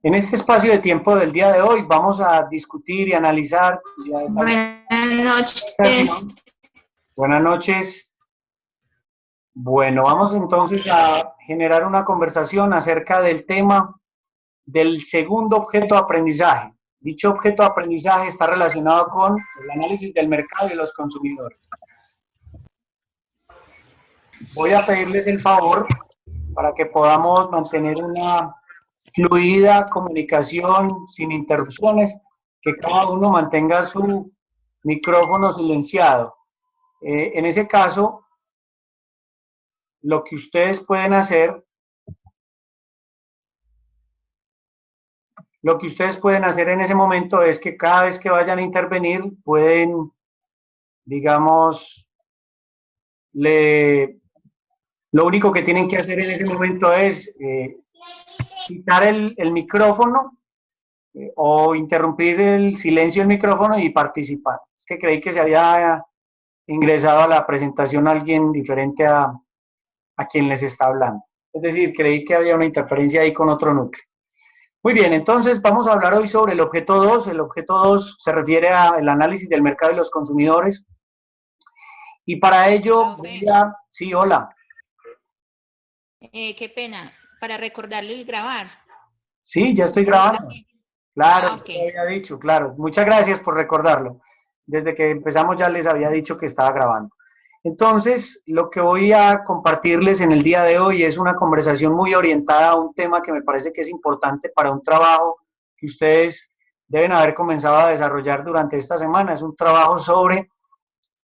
En este espacio de tiempo del día de hoy vamos a discutir y analizar y a desarrollar Buenas una noches. conversación. Buenas noches. Bueno, vamos entonces a generar una conversación acerca del tema del segundo objeto de aprendizaje. Dicho objeto de aprendizaje está relacionado con el análisis del mercado y de los consumidores. Voy a pedirles el favor para que podamos mantener una fluida comunicación sin interrupciones, que cada uno mantenga su micrófono silenciado. En ese caso, lo que ustedes pueden hacer, lo que ustedes pueden hacer en ese momento es que cada vez que vayan a intervenir, pueden, digamos, le, lo único que tienen que hacer en ese momento es quitar el micrófono o interrumpir el silencio del micrófono y participar. Es que creí que se había ingresado a la presentación alguien diferente a quien les está hablando. Es decir, creí que había una interferencia ahí con otro núcleo. Muy bien, entonces vamos a hablar hoy sobre el objeto 2. El objeto 2 se refiere al análisis del mercado y los consumidores. Y para ello voy Profe, a... Sí, hola. qué pena, para recordarle el grabar. Sí, ya estoy ¿Está grabando. así? Claro, Ah, ya ok. lo había dicho, claro. Muchas gracias por recordarlo. Desde que empezamos ya les había dicho que estaba grabando. Entonces, lo que voy a compartirles en el día de hoy es una conversación muy orientada a un tema que me parece que es importante para un trabajo que ustedes deben haber comenzado a desarrollar durante esta semana. Es un trabajo sobre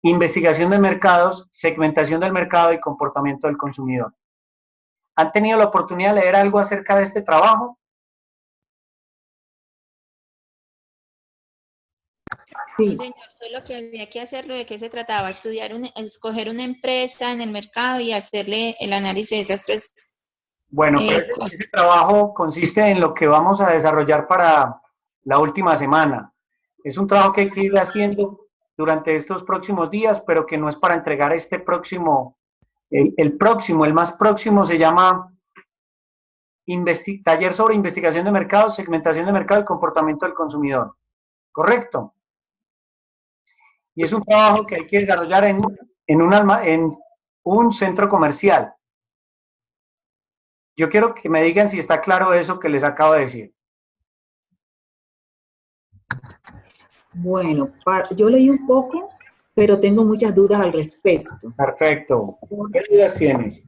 investigación de mercados, segmentación del mercado y comportamiento del consumidor. ¿Han tenido la oportunidad de leer algo acerca de este trabajo? No, Sí, señor, solo que había que hacerlo. ¿De qué se trataba? Escoger una empresa en el mercado y hacerle el análisis de esas tres Bueno, pero cosas. ese trabajo consiste en lo que vamos a desarrollar para la última semana. Es un trabajo que hay que ir haciendo durante estos próximos días, pero que no es para entregar este próximo, el más próximo se llama Taller sobre investigación de mercado, segmentación de mercado y comportamiento del consumidor. ¿Correcto? Y es un trabajo que hay que desarrollar en un centro comercial. Yo quiero que me digan si está claro eso que les acabo de decir. bueno, yo leí un poco, pero tengo muchas dudas al respecto. Perfecto. ¿Qué dudas tienes?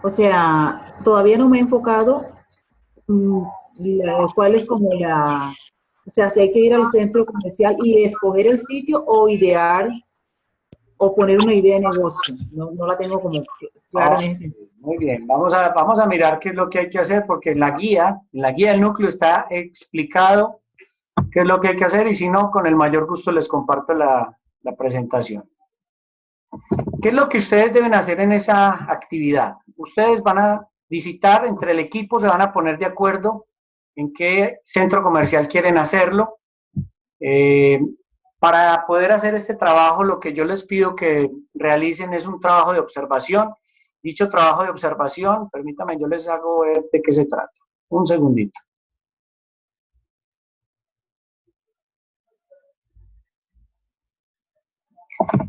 O sea, todavía no me he enfocado cuál es como o sea, si hay que ir al centro comercial y escoger el sitio o idear o poner una idea de negocio. No, no la tengo como clara Oh, en ese sentido. muy bien, vamos a mirar qué es lo que hay que hacer, porque en la guía del núcleo está explicado qué es lo que hay que hacer y si no, con el mayor gusto les comparto la presentación. ¿Qué es lo que ustedes deben hacer en esa actividad? Ustedes van a visitar, entre el equipo se van a poner de acuerdo en qué centro comercial quieren hacerlo. Eh, para poder hacer este trabajo, lo que yo les pido que realicen es un trabajo de observación. Dicho trabajo de observación, permítanme, yo les hago ver de qué se trata. Un segundito.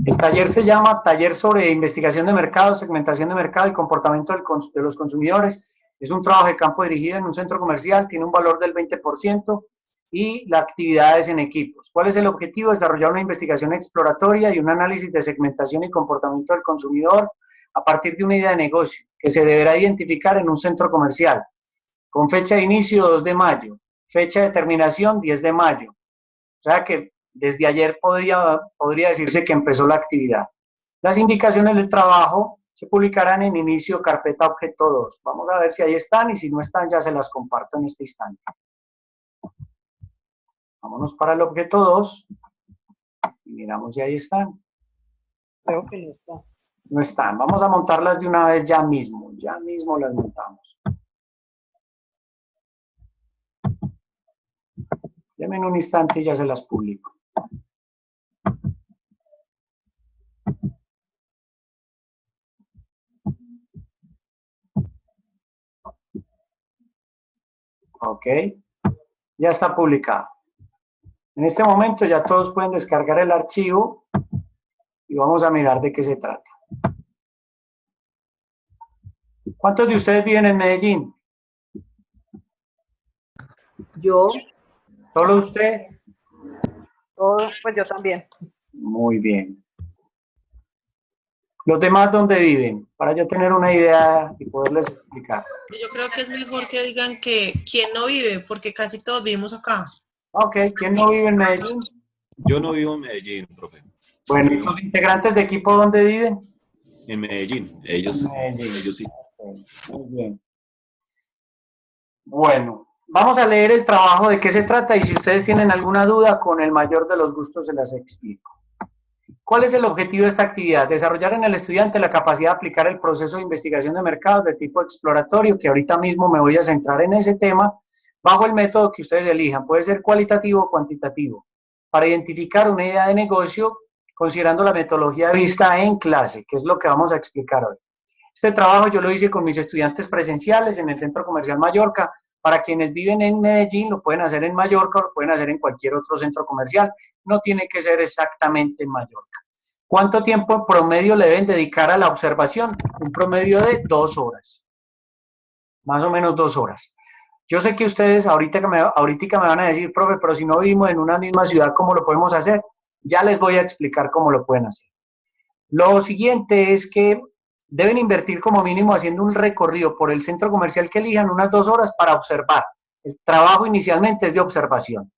El taller se llama Taller sobre Investigación de Mercado, Segmentación de Mercado y Comportamiento de los Consumidores. Es un trabajo de campo dirigido en un centro comercial, tiene un valor del 20% y la actividad es en equipos. ¿Cuál es el objetivo? Desarrollar una investigación exploratoria y un análisis de segmentación y comportamiento del consumidor a partir de una idea de negocio que se deberá identificar en un centro comercial, con fecha de inicio 2 de mayo, fecha de terminación 10 de mayo. O sea que desde ayer podría decirse que empezó la actividad. Las indicaciones del trabajo se publicarán en inicio carpeta objeto 2. Vamos a ver si ahí están y si no están ya se las comparto en este instante. Vámonos para el objeto 2 y miramos si ahí están. Creo que no está. No están. Vamos a montarlas de una vez ya mismo. Ya mismo las montamos. Denme en un instante y ya se las publico. Ok, ya está publicado. En este momento ya todos pueden descargar el archivo y vamos a mirar de qué se trata. ¿Cuántos de ustedes viven en Medellín? Yo, ¿Solo usted? Todo, pues yo también. Muy bien. ¿Los demás dónde viven? Para yo tener una idea y poderles explicar. Yo creo que es mejor que digan que quién no vive, porque casi todos vivimos acá. Ok, ¿quién no vive en Medellín? Yo no vivo en Medellín, profe. Bueno, ¿y los integrantes de equipo dónde viven? En Medellín, ellos, Medellín. ellos sí. Ok, muy bien. Bueno, vamos a leer el trabajo de qué se trata y si ustedes tienen alguna duda, con el mayor de los gustos se las explico. ¿Cuál es el objetivo de esta actividad? Desarrollar en el estudiante la capacidad de aplicar el proceso de investigación de mercados de tipo exploratorio, que ahorita mismo me voy a centrar en ese tema, bajo el método que ustedes elijan. Puede ser cualitativo o cuantitativo, para identificar una idea de negocio considerando la metodología vista en clase, que es lo que vamos a explicar hoy. Este trabajo yo lo hice con mis estudiantes presenciales en el Centro Comercial Mallorca. Para quienes viven en Medellín, lo pueden hacer en Mallorca o lo pueden hacer en cualquier otro centro comercial. No tiene que ser exactamente en Mallorca. ¿Cuánto tiempo en promedio le deben dedicar a la observación? Un promedio de 2 horas. Más o menos 2 horas. Yo sé que ustedes ahorita me van a decir, profe, pero si no vivimos en una misma ciudad, ¿cómo lo podemos hacer? Ya les voy a explicar cómo lo pueden hacer. Lo siguiente es que deben invertir como mínimo haciendo un recorrido por el centro comercial que elijan unas 2 horas para observar. El trabajo inicialmente es de observación.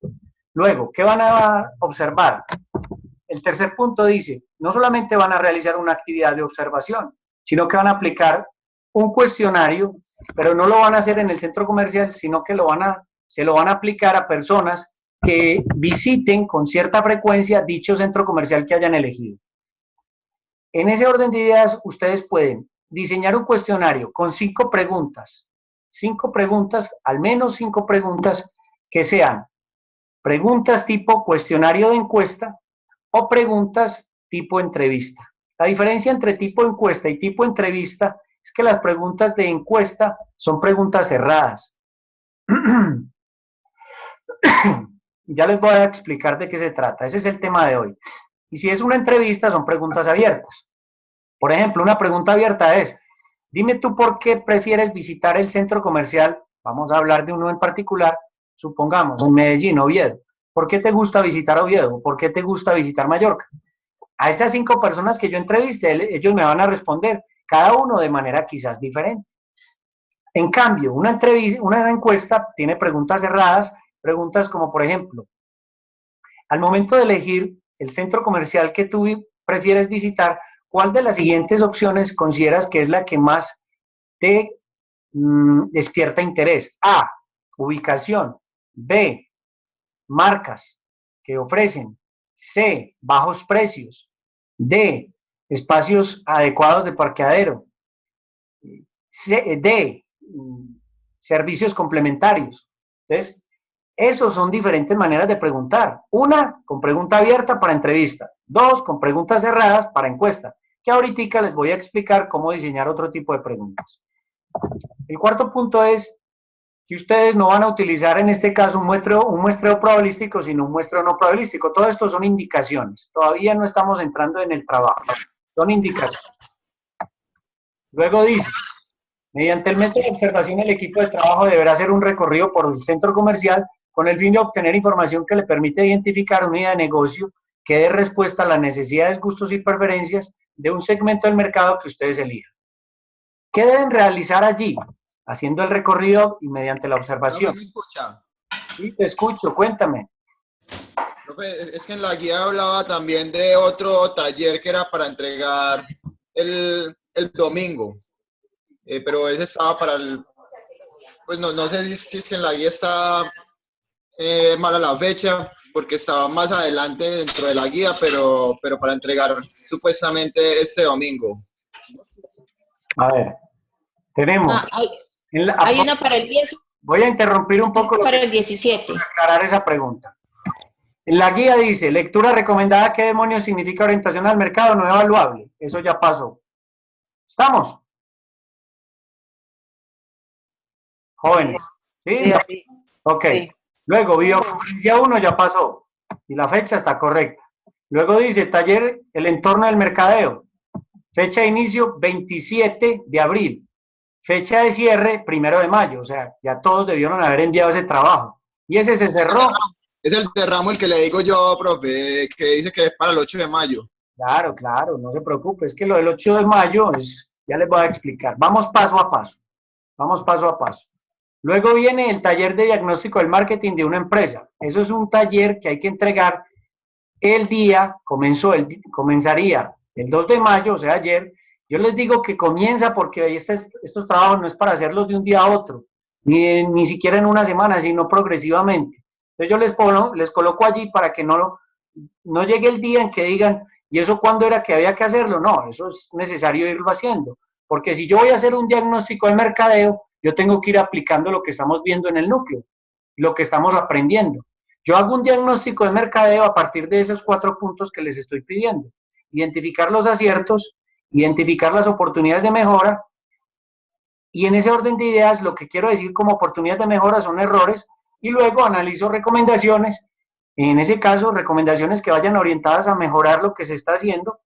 Luego, ¿qué van a observar? El tercer punto dice, no solamente van a realizar una actividad de observación, sino que van a aplicar un cuestionario, pero no lo van a hacer en el centro comercial, sino que se lo van a aplicar a personas que visiten con cierta frecuencia dicho centro comercial que hayan elegido. En ese orden de ideas, ustedes pueden diseñar un cuestionario con 5 preguntas, al menos 5 preguntas que sean preguntas tipo cuestionario de encuesta o preguntas tipo entrevista. La diferencia entre tipo encuesta y tipo entrevista es que las preguntas de encuesta son preguntas cerradas. Ya les voy a explicar de qué se trata. Ese es el tema de hoy. Y si es una entrevista, son preguntas abiertas. Por ejemplo, una pregunta abierta es, dime tú por qué prefieres visitar el centro comercial, vamos a hablar de uno en particular, supongamos, en Medellín, Oviedo. ¿Por qué te gusta visitar Oviedo? ¿Por qué te gusta visitar Mallorca? A esas 5 personas que yo entrevisté, ellos me van a responder, cada uno de manera quizás diferente. En cambio, una encuesta tiene preguntas cerradas, preguntas como, por ejemplo, al momento de elegir el centro comercial que tú prefieres visitar, ¿cuál de las siguientes opciones consideras que es la que más te despierta interés? A, ubicación. B, marcas que ofrecen. C, bajos precios. D, espacios adecuados de parqueadero. D, servicios complementarios. Entonces, esos son diferentes maneras de preguntar. Una, con pregunta abierta para entrevista. 2, con preguntas cerradas para encuesta. Que ahorita les voy a explicar cómo diseñar otro tipo de preguntas. El cuarto punto es que ustedes no van a utilizar en este caso un muestreo probabilístico, sino un muestreo no probabilístico. Todo esto son indicaciones. Todavía no estamos entrando en el trabajo. Son indicaciones. Luego dice, mediante el método de observación, el equipo de trabajo deberá hacer un recorrido por el centro comercial con el fin de obtener información que le permite identificar una idea de negocio que dé respuesta a las necesidades, gustos y preferencias de un segmento del mercado que ustedes elijan. ¿Qué deben realizar allí? Haciendo el recorrido y mediante la observación. ¿Me escucha? Sí, te escucho, cuéntame. Es que en la guía hablaba también de otro taller que era para entregar el domingo, pero ese estaba para el... Pues no sé si es que en la guía está mala la fecha, porque estaba más adelante dentro de la guía, pero para entregar supuestamente este domingo. A ver, tenemos... Hay una para el 10. Voy a interrumpir un poco para el 17. para aclarar esa pregunta. En la guía dice, lectura recomendada, ¿qué demonios significa orientación al mercado no evaluable? Eso ya pasó. ¿Estamos? Jóvenes, ¿Sí? Sí, así. Ok. Sí. Luego, videoconferencia 1 ya pasó y la fecha está correcta. Luego dice taller el entorno del mercadeo. Fecha de inicio 27 de abril. Fecha de cierre 1 de mayo. O sea, ya todos debieron haber enviado ese trabajo. Y ese se cerró. Es el de Ramo el que le digo yo, profe, que dice que es para el 8 de mayo. Claro, claro, no se preocupe. Es que lo del 8 de mayo es, ya les voy a explicar. Vamos paso a paso. Vamos paso a paso. Luego viene el taller de diagnóstico del marketing de una empresa. Eso es un taller que hay que entregar el día, comenzaría el 2 de mayo, o sea, ayer. Yo les digo que comienza porque estos trabajos no es para hacerlos de un día a otro, ni siquiera en una semana, sino progresivamente. Entonces yo les coloco allí para que no llegue el día en que digan, ¿y eso cuándo era que había que hacerlo? No, eso es necesario irlo haciendo. Porque si yo voy a hacer un diagnóstico de mercadeo, yo tengo que ir aplicando lo que estamos viendo en el núcleo, lo que estamos aprendiendo. Yo hago un diagnóstico de mercadeo a partir de esos 4 puntos que les estoy pidiendo. Identificar los aciertos, identificar las oportunidades de mejora, y en ese orden de ideas lo que quiero decir como oportunidades de mejora son errores, y luego analizo recomendaciones, en ese caso recomendaciones que vayan orientadas a mejorar lo que se está haciendo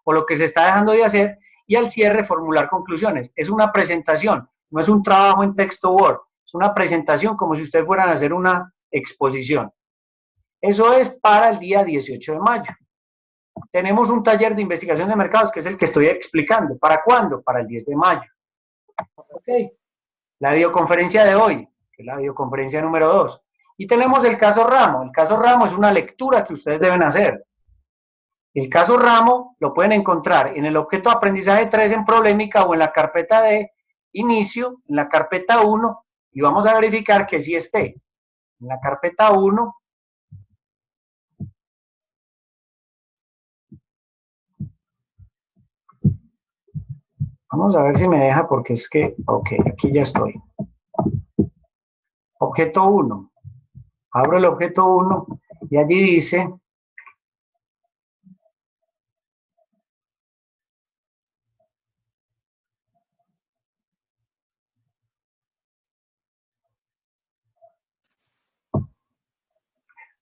o lo que se está dejando de hacer, y al cierre formular conclusiones. Es una presentación, no es un trabajo en texto Word, es una presentación como si ustedes fueran a hacer una exposición. Eso es para el día 18 de mayo. Tenemos un taller de investigación de mercados que es el que estoy explicando. ¿Para cuándo? Para el 10 de mayo. Ok. La videoconferencia de hoy, que es la videoconferencia número 2. Y tenemos el caso Ramo. El caso Ramo es una lectura que ustedes deben hacer. El caso Ramo lo pueden encontrar en el objeto de aprendizaje 3 en Problemática o en la carpeta de inicio, en la carpeta 1, y vamos a verificar que sí esté. En la carpeta 1, vamos a ver si me deja porque es que, ok, aquí ya estoy. Objeto 1. Abro el objeto 1 y allí dice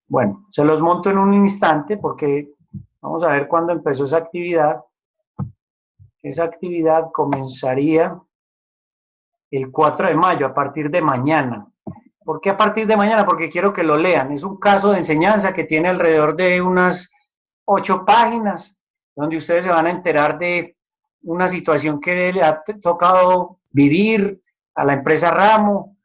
bueno, se los monto en un instante porque vamos a ver cuándo empezó esa actividad. Esa actividad comenzaría el 4 de mayo, a partir de mañana. ¿Por qué a partir de mañana? Porque quiero que lo lean. Es un caso de enseñanza que tiene alrededor de unas 8 páginas, donde ustedes se van a enterar de una situación que le ha tocado vivir a la empresa Ramo.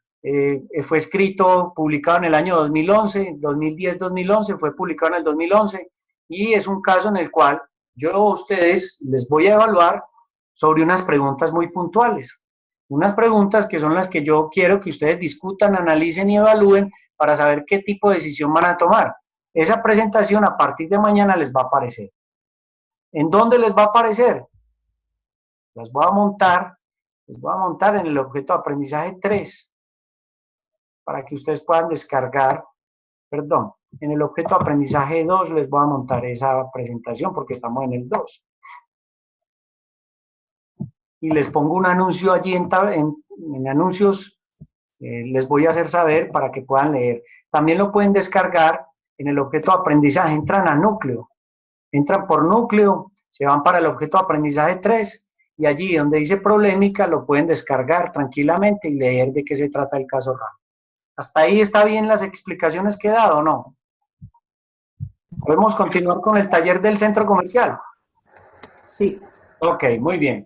Fue escrito, publicado en el año 2011, 2010-2011, fue publicado en el 2011, y es un caso en el cual yo a ustedes les voy a evaluar sobre unas preguntas muy puntuales. Unas preguntas que son las que yo quiero que ustedes discutan, analicen y evalúen para saber qué tipo de decisión van a tomar. Esa presentación a partir de mañana les va a aparecer. ¿En dónde les va a aparecer? Les voy a montar en el objeto de aprendizaje 3 para que ustedes puedan descargar, perdón, en el objeto de aprendizaje 2 les voy a montar esa presentación porque estamos en el 2. Y les pongo un anuncio allí en anuncios, les voy a hacer saber para que puedan leer. También lo pueden descargar en el objeto de aprendizaje, entran a núcleo, entran por núcleo, se van para el objeto de aprendizaje 3 y allí donde dice Problemática lo pueden descargar tranquilamente y leer de qué se trata el caso Ramo. ¿Hasta ahí está bien las explicaciones que he dado o no? ¿Podemos continuar con el taller del centro comercial? Sí. Ok, muy bien.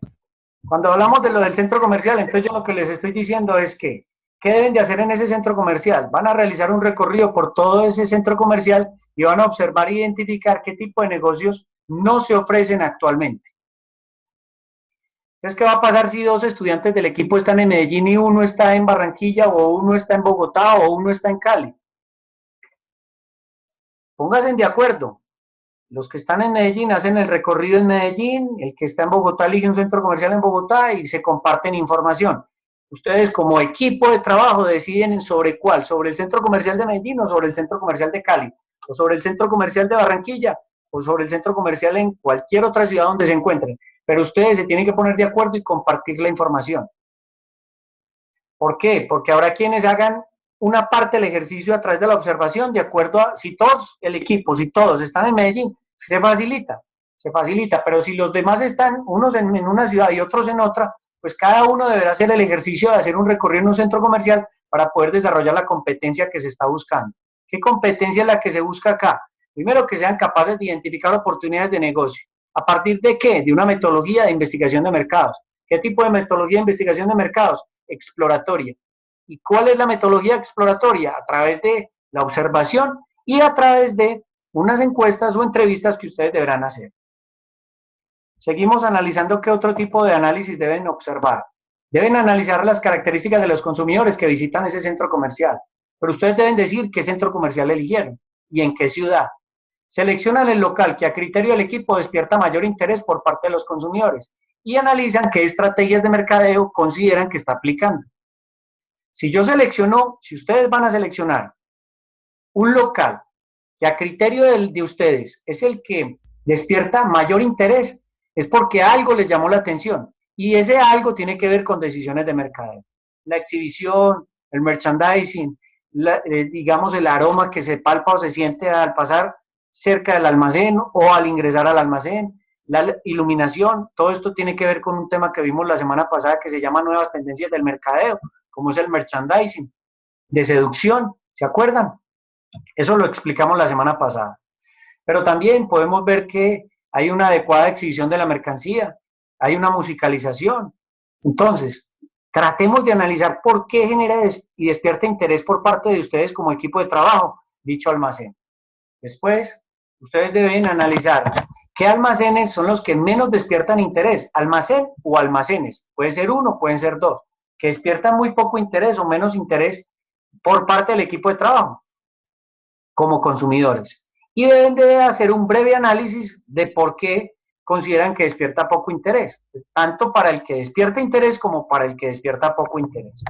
Cuando hablamos de lo del centro comercial, entonces yo lo que les estoy diciendo es que, ¿qué deben de hacer en ese centro comercial? Van a realizar un recorrido por todo ese centro comercial y van a observar e identificar qué tipo de negocios no se ofrecen actualmente. Entonces, ¿qué va a pasar si 2 estudiantes del equipo están en Medellín y uno está en Barranquilla o uno está en Bogotá o uno está en Cali? Pónganse de acuerdo. Los que están en Medellín hacen el recorrido en Medellín, el que está en Bogotá elige un centro comercial en Bogotá y se comparten información. Ustedes como equipo de trabajo deciden sobre cuál, sobre el centro comercial de Medellín o sobre el centro comercial de Cali, o sobre el centro comercial de Barranquilla, o sobre el centro comercial en cualquier otra ciudad donde se encuentren. Pero ustedes se tienen que poner de acuerdo y compartir la información. ¿Por qué? Porque habrá quienes hagan una parte del ejercicio a través de la observación, de acuerdo a si todos, el equipo, si todos están en Medellín, se facilita, pero si los demás están, unos en una ciudad y otros en otra, pues cada uno deberá hacer el ejercicio de hacer un recorrido en un centro comercial para poder desarrollar la competencia que se está buscando. ¿Qué competencia es la que se busca acá? Primero, que sean capaces de identificar oportunidades de negocio. ¿A partir de qué? De una metodología de investigación de mercados. ¿Qué tipo de metodología de investigación de mercados? Exploratoria. ¿Y cuál es la metodología exploratoria? A través de la observación y a través de unas encuestas o entrevistas que ustedes deberán hacer. Seguimos analizando qué otro tipo de análisis deben observar. Deben analizar las características de los consumidores que visitan ese centro comercial. Pero ustedes deben decir qué centro comercial eligieron y en qué ciudad. Seleccionan el local que a criterio del equipo despierta mayor interés por parte de los consumidores y analizan qué estrategias de mercadeo consideran que está aplicando. Si ustedes van a seleccionar un local que a criterio de ustedes es el que despierta mayor interés, es porque algo les llamó la atención y ese algo tiene que ver con decisiones de mercadeo. La exhibición, el merchandising, digamos el aroma que se palpa o se siente al pasar cerca del almacén o al ingresar al almacén, la iluminación, todo esto tiene que ver con un tema que vimos la semana pasada que se llama nuevas tendencias del mercadeo, como es el merchandising, de seducción, ¿se acuerdan? Eso lo explicamos la semana pasada. Pero también podemos ver que hay una adecuada exhibición de la mercancía, hay una musicalización. Entonces, tratemos de analizar por qué genera y despierta interés por parte de ustedes como equipo de trabajo dicho almacén. Después, ustedes deben analizar qué almacenes son los que menos despiertan interés, almacén o almacenes. Puede ser uno, pueden ser dos, que despiertan muy poco interés o menos interés por parte del equipo de trabajo como consumidores. Y deben de hacer un breve análisis de por qué consideran que despierta poco interés, tanto para el que despierta interés como para el que despierta poco interés.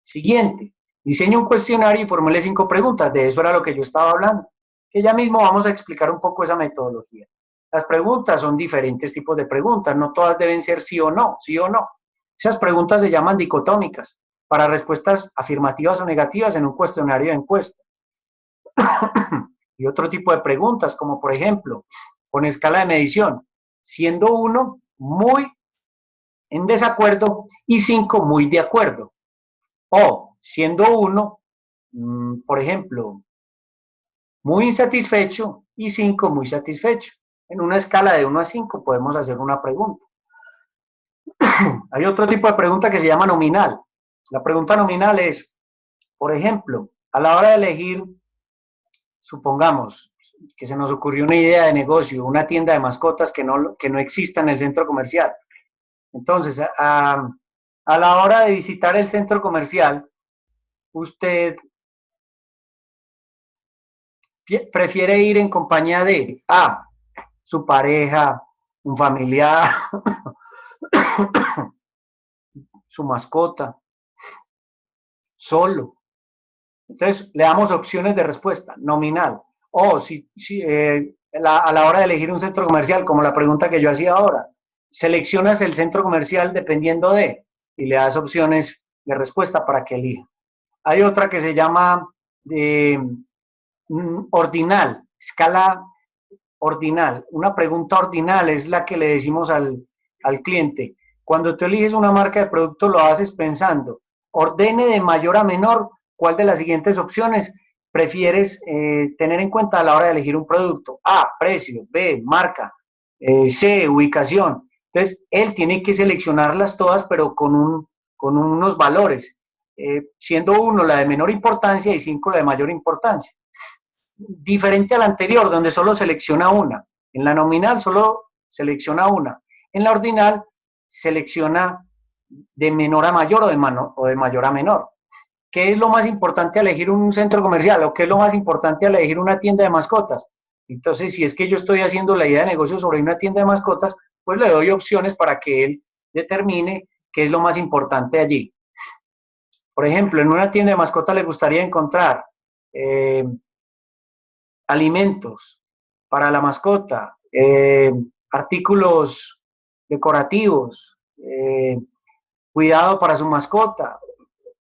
Siguiente, diseñe un cuestionario y formule 5 preguntas, de eso era lo que yo estaba hablando, que ya mismo vamos a explicar un poco esa metodología. Las preguntas son diferentes tipos de preguntas, no todas deben ser sí o no, sí o no. Esas preguntas se llaman dicotómicas, para respuestas afirmativas o negativas en un cuestionario de encuesta. Y otro tipo de preguntas, como por ejemplo, con escala de medición, siendo 1 muy en desacuerdo y 5 muy de acuerdo. O siendo 1, por ejemplo, muy insatisfecho y 5 muy satisfecho. En una escala de 1 a 5 podemos hacer una pregunta. Hay otro tipo de pregunta que se llama nominal. La pregunta nominal es, por ejemplo, a la hora de elegir, supongamos que se nos ocurrió una idea de negocio, una tienda de mascotas que no exista en el centro comercial. Entonces, a la hora de visitar el centro comercial, usted prefiere ir en compañía de su pareja, un familiar, su mascota, solo. Entonces, le damos opciones de respuesta, nominal. O a la hora de elegir un centro comercial, como la pregunta que yo hacía ahora, seleccionas el centro comercial dependiendo de, y le das opciones de respuesta para que elija. Hay otra que se llama ordinal, escala ordinal. Una pregunta ordinal es la que le decimos al cliente. Cuando tú eliges una marca de producto, lo haces pensando, ordene de mayor a menor cuál de las siguientes opciones prefieres tener en cuenta a la hora de elegir un producto. A, precio, B, marca, C, ubicación. Entonces, él tiene que seleccionarlas todas, pero con unos valores, siendo 1 la de menor importancia y 5 la de mayor importancia. Diferente a la anterior, donde solo selecciona una. En la nominal solo selecciona una. En la ordinal selecciona de menor a mayor o de mayor a menor. ¿Qué es lo más importante al elegir un centro comercial? ¿O qué es lo más importante al elegir una tienda de mascotas? Entonces, si es que yo estoy haciendo la idea de negocio sobre una tienda de mascotas, pues le doy opciones para que él determine qué es lo más importante allí. Por ejemplo, en una tienda de mascotas le gustaría encontrar alimentos para la mascota, artículos decorativos, cuidado para su mascota,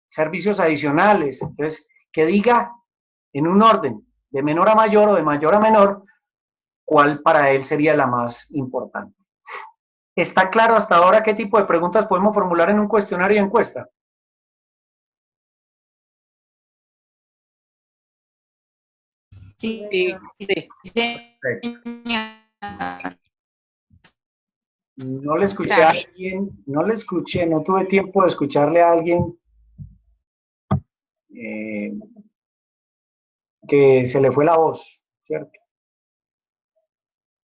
servicios adicionales. Entonces, que diga en un orden, de menor a mayor o de mayor a menor, cuál para él sería la más importante. ¿Está claro hasta ahora qué tipo de preguntas podemos formular en un cuestionario de encuesta? Sí, Sí, sí. señor. No le escuché a Claro. alguien, no tuve tiempo de escucharle a alguien que se le fue la voz, ¿cierto?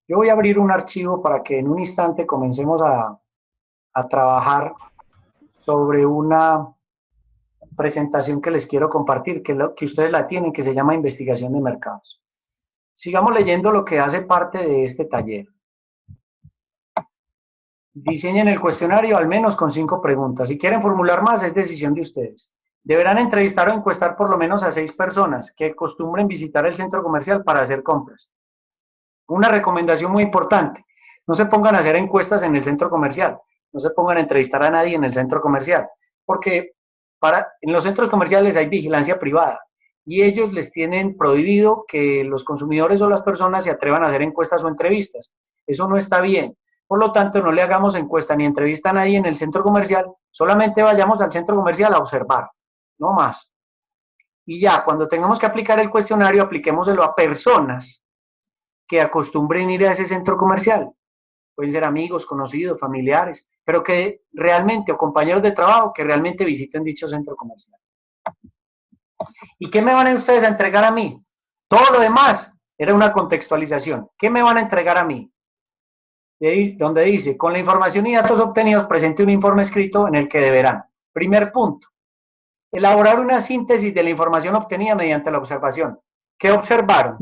Yo voy a abrir un archivo para que en un instante comencemos a trabajar sobre una presentación que les quiero compartir, que ustedes la tienen, que se llama investigación de mercados. Sigamos leyendo lo que hace parte de este taller. Diseñen el cuestionario al menos con 5 preguntas. Si quieren formular más, es decisión de ustedes. Deberán entrevistar o encuestar por lo menos a 6 personas que acostumbren visitar el centro comercial para hacer compras. Una recomendación muy importante: no se pongan a hacer encuestas en el centro comercial, no se pongan a entrevistar a nadie en el centro comercial, porque en los centros comerciales hay vigilancia privada y ellos les tienen prohibido que los consumidores o las personas se atrevan a hacer encuestas o entrevistas. Eso no está bien. Por lo tanto, no le hagamos encuesta ni entrevista a nadie en el centro comercial, solamente vayamos al centro comercial a observar, no más. Y ya, cuando tengamos que aplicar el cuestionario, apliquémoselo a personas que acostumbren ir a ese centro comercial. Pueden ser amigos, conocidos, familiares, pero que realmente, o compañeros de trabajo, que realmente visiten dicho centro comercial. ¿Y qué me van a ustedes a entregar a mí? Todo lo demás era una contextualización. ¿Qué me van a entregar a mí? Donde dice, con la información y datos obtenidos, presente un informe escrito en el que deberán. Primer punto, elaborar una síntesis de la información obtenida mediante la observación. ¿Qué observaron?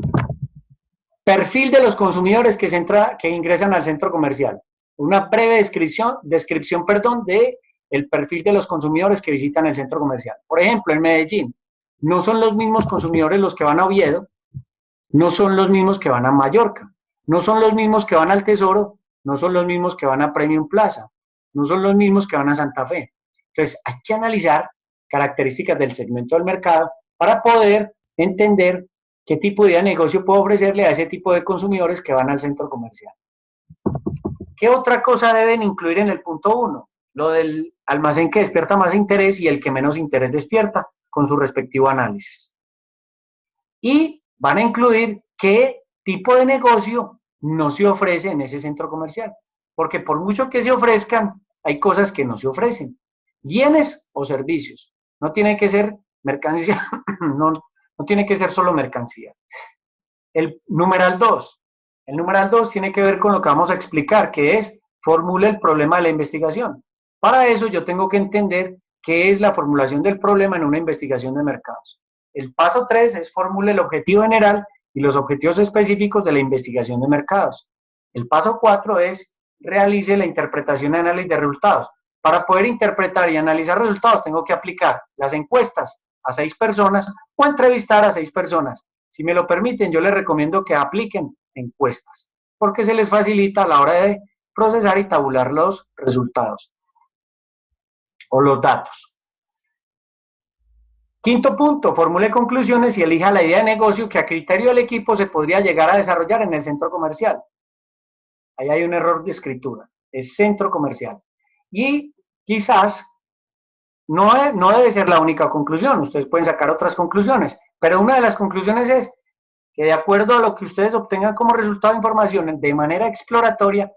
Perfil de los consumidores que ingresan al centro comercial. Una breve descripción de el perfil de los consumidores que visitan el centro comercial. Por ejemplo, en Medellín, no son los mismos consumidores los que van a Oviedo, no son los mismos que van a Mallorca, no son los mismos que van al Tesoro, no son los mismos que van a Premium Plaza, no son los mismos que van a Santa Fe. Entonces, hay que analizar características del segmento del mercado para poder entender qué tipo de negocio puedo ofrecerle a ese tipo de consumidores que van al centro comercial. ¿Qué otra cosa deben incluir en el punto 1? Lo del almacén que despierta más interés y el que menos interés despierta, con su respectivo análisis. Y van a incluir qué tipo de negocio no se ofrece en ese centro comercial. Porque por mucho que se ofrezcan, hay cosas que no se ofrecen. Bienes o servicios. No tiene que ser mercancía, no tiene que ser solo mercancía. El numeral 2. El numeral 2 tiene que ver con lo que vamos a explicar, que es formule el problema de la investigación. Para eso yo tengo que entender qué es la formulación del problema en una investigación de mercados. El paso 3 es formule el objetivo general y los objetivos específicos de la investigación de mercados. El paso 4 es realice la interpretación y análisis de resultados. Para poder interpretar y analizar resultados tengo que aplicar las encuestas a 6 personas o entrevistar a 6 personas. Si me lo permiten, yo les recomiendo que apliquen encuestas, porque se les facilita a la hora de procesar y tabular los resultados o los datos. Quinto punto, formule conclusiones y elija la idea de negocio que a criterio del equipo se podría llegar a desarrollar en el centro comercial. Ahí hay un error de escritura, es centro comercial. Y quizás no debe ser la única conclusión, ustedes pueden sacar otras conclusiones, pero una de las conclusiones es que de acuerdo a lo que ustedes obtengan como resultado de información de manera exploratoria,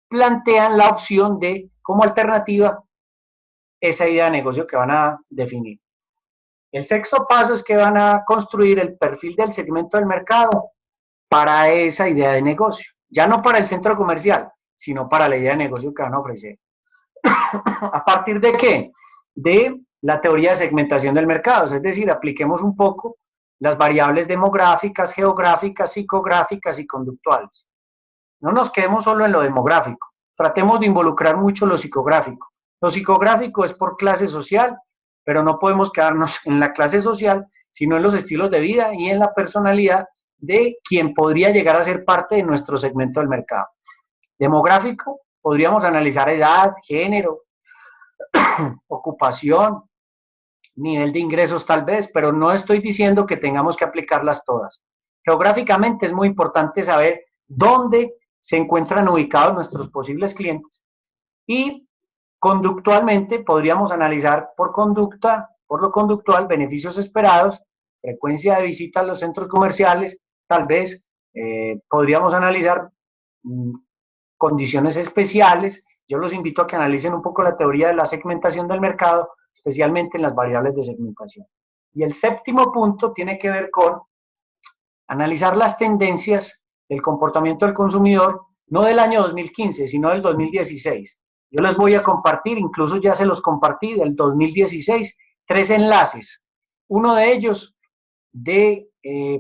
plantean la opción de, como alternativa, esa idea de negocio que van a definir. El sexto paso es que van a construir el perfil del segmento del mercado para esa idea de negocio. Ya no para el centro comercial, sino para la idea de negocio que van a ofrecer. ¿A partir de qué? De la teoría de segmentación del mercado, es decir, apliquemos un poco las variables demográficas, geográficas, psicográficas y conductuales. No nos quedemos solo en lo demográfico, tratemos de involucrar mucho lo psicográfico. Lo psicográfico es por clase social, pero no podemos quedarnos en la clase social, sino en los estilos de vida y en la personalidad de quien podría llegar a ser parte de nuestro segmento del mercado. Demográfico, podríamos analizar edad, género, ocupación, nivel de ingresos tal vez, pero no estoy diciendo que tengamos que aplicarlas todas. Geográficamente es muy importante saber dónde se encuentran ubicados nuestros posibles clientes y conductualmente podríamos analizar por conducta, por lo conductual, beneficios esperados, frecuencia de visita a los centros comerciales, tal vez podríamos analizar condiciones especiales. Yo los invito a que analicen un poco la teoría de la segmentación del mercado, especialmente en las variables de segmentación. Y el séptimo punto tiene que ver con analizar las tendencias del comportamiento del consumidor, no del año 2015, sino del 2016. Yo les voy a compartir, incluso ya se los compartí, del 2016, 3 enlaces. Uno de ellos de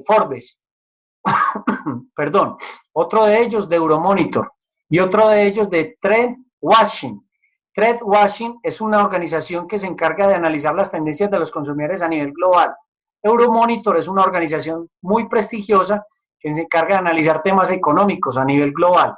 Forbes, perdón, otro de ellos de Euromonitor y otro de ellos de TrendWatching. TrendWatching es una organización que se encarga de analizar las tendencias de los consumidores a nivel global. Euromonitor es una organización muy prestigiosa que se encarga de analizar temas económicos a nivel global.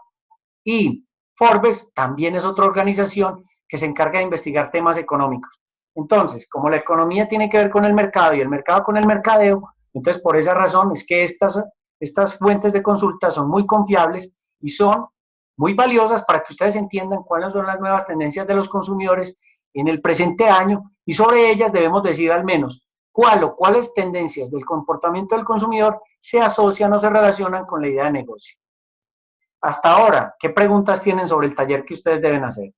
Y Forbes también es otra organización que se encarga de investigar temas económicos. Entonces, como la economía tiene que ver con el mercado y el mercado con el mercadeo, entonces por esa razón es que estas fuentes de consulta son muy confiables y son muy valiosas para que ustedes entiendan cuáles son las nuevas tendencias de los consumidores en el presente año y sobre ellas debemos decir al menos cuáles tendencias del comportamiento del consumidor se asocian o se relacionan con la idea de negocio. Hasta ahora, ¿qué preguntas tienen sobre el taller que ustedes deben hacer?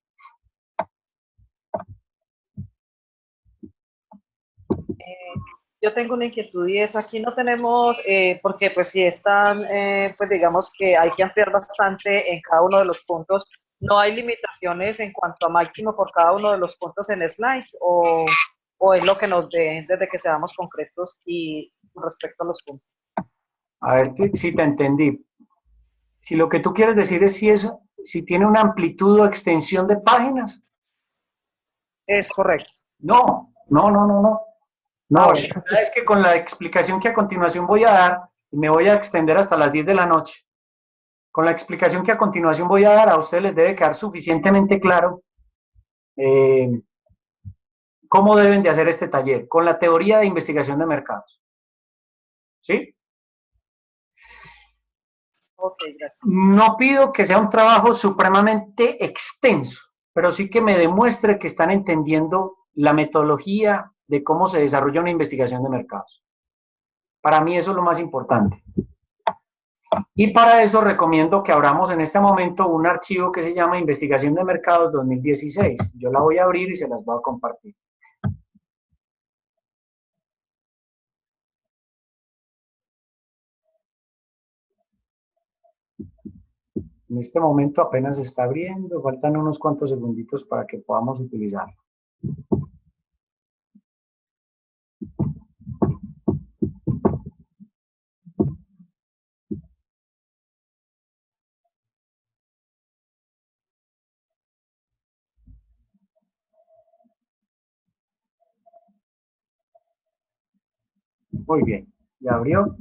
Yo tengo una inquietud y es, aquí no tenemos, porque pues si están, pues digamos que hay que ampliar bastante en cada uno de los puntos, ¿no hay limitaciones en cuanto a máximo por cada uno de los puntos en slide? ¿O es lo que nos dé desde que seamos concretos y con respecto a los puntos? A ver si te entendí. Si lo que tú quieres decir es si tiene una amplitud o extensión de páginas. Es correcto. No. No, es que con la explicación que a continuación voy a dar, y me voy a extender hasta las 10 de la noche, con la explicación que a continuación voy a dar, a ustedes les debe quedar suficientemente claro cómo deben de hacer este taller, con la teoría de investigación de mercados. ¿Sí? Ok, gracias. No pido que sea un trabajo supremamente extenso, pero sí que me demuestre que están entendiendo la metodología de cómo se desarrolla una investigación de mercados. Para mí eso es lo más importante. Y para eso recomiendo que abramos en este momento un archivo que se llama Investigación de Mercados 2016. Yo la voy a abrir y se las voy a compartir. En este momento apenas se está abriendo, faltan unos cuantos segunditos para que podamos utilizarlo. Muy bien, ya abrió,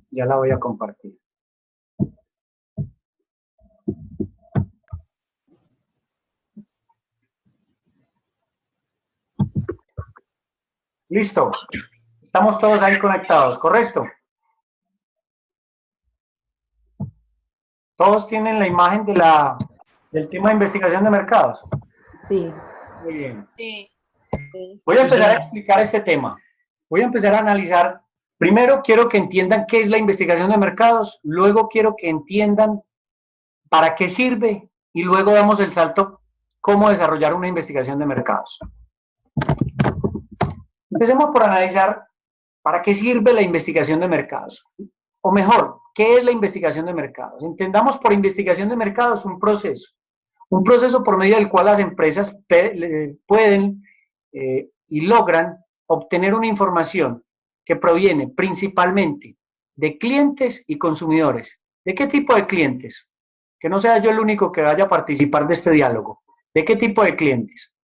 ya la voy a compartir. Listo, estamos todos ahí conectados, ¿correcto? ¿Todos tienen la imagen del tema de investigación de mercados? Sí. Muy bien. Sí. Voy a empezar a explicar este tema. Voy a empezar a analizar. Primero quiero que entiendan qué es la investigación de mercados, luego quiero que entiendan para qué sirve y luego damos el salto cómo desarrollar una investigación de mercados. Empecemos por analizar para qué sirve la investigación de mercados. O mejor, ¿qué es la investigación de mercados? Entendamos por investigación de mercados un proceso por medio del cual las empresas pueden y logran obtener una información que proviene principalmente de clientes y consumidores. ¿De qué tipo de clientes? Que no sea yo el único que vaya a participar de este diálogo. ¿De qué tipo de clientes?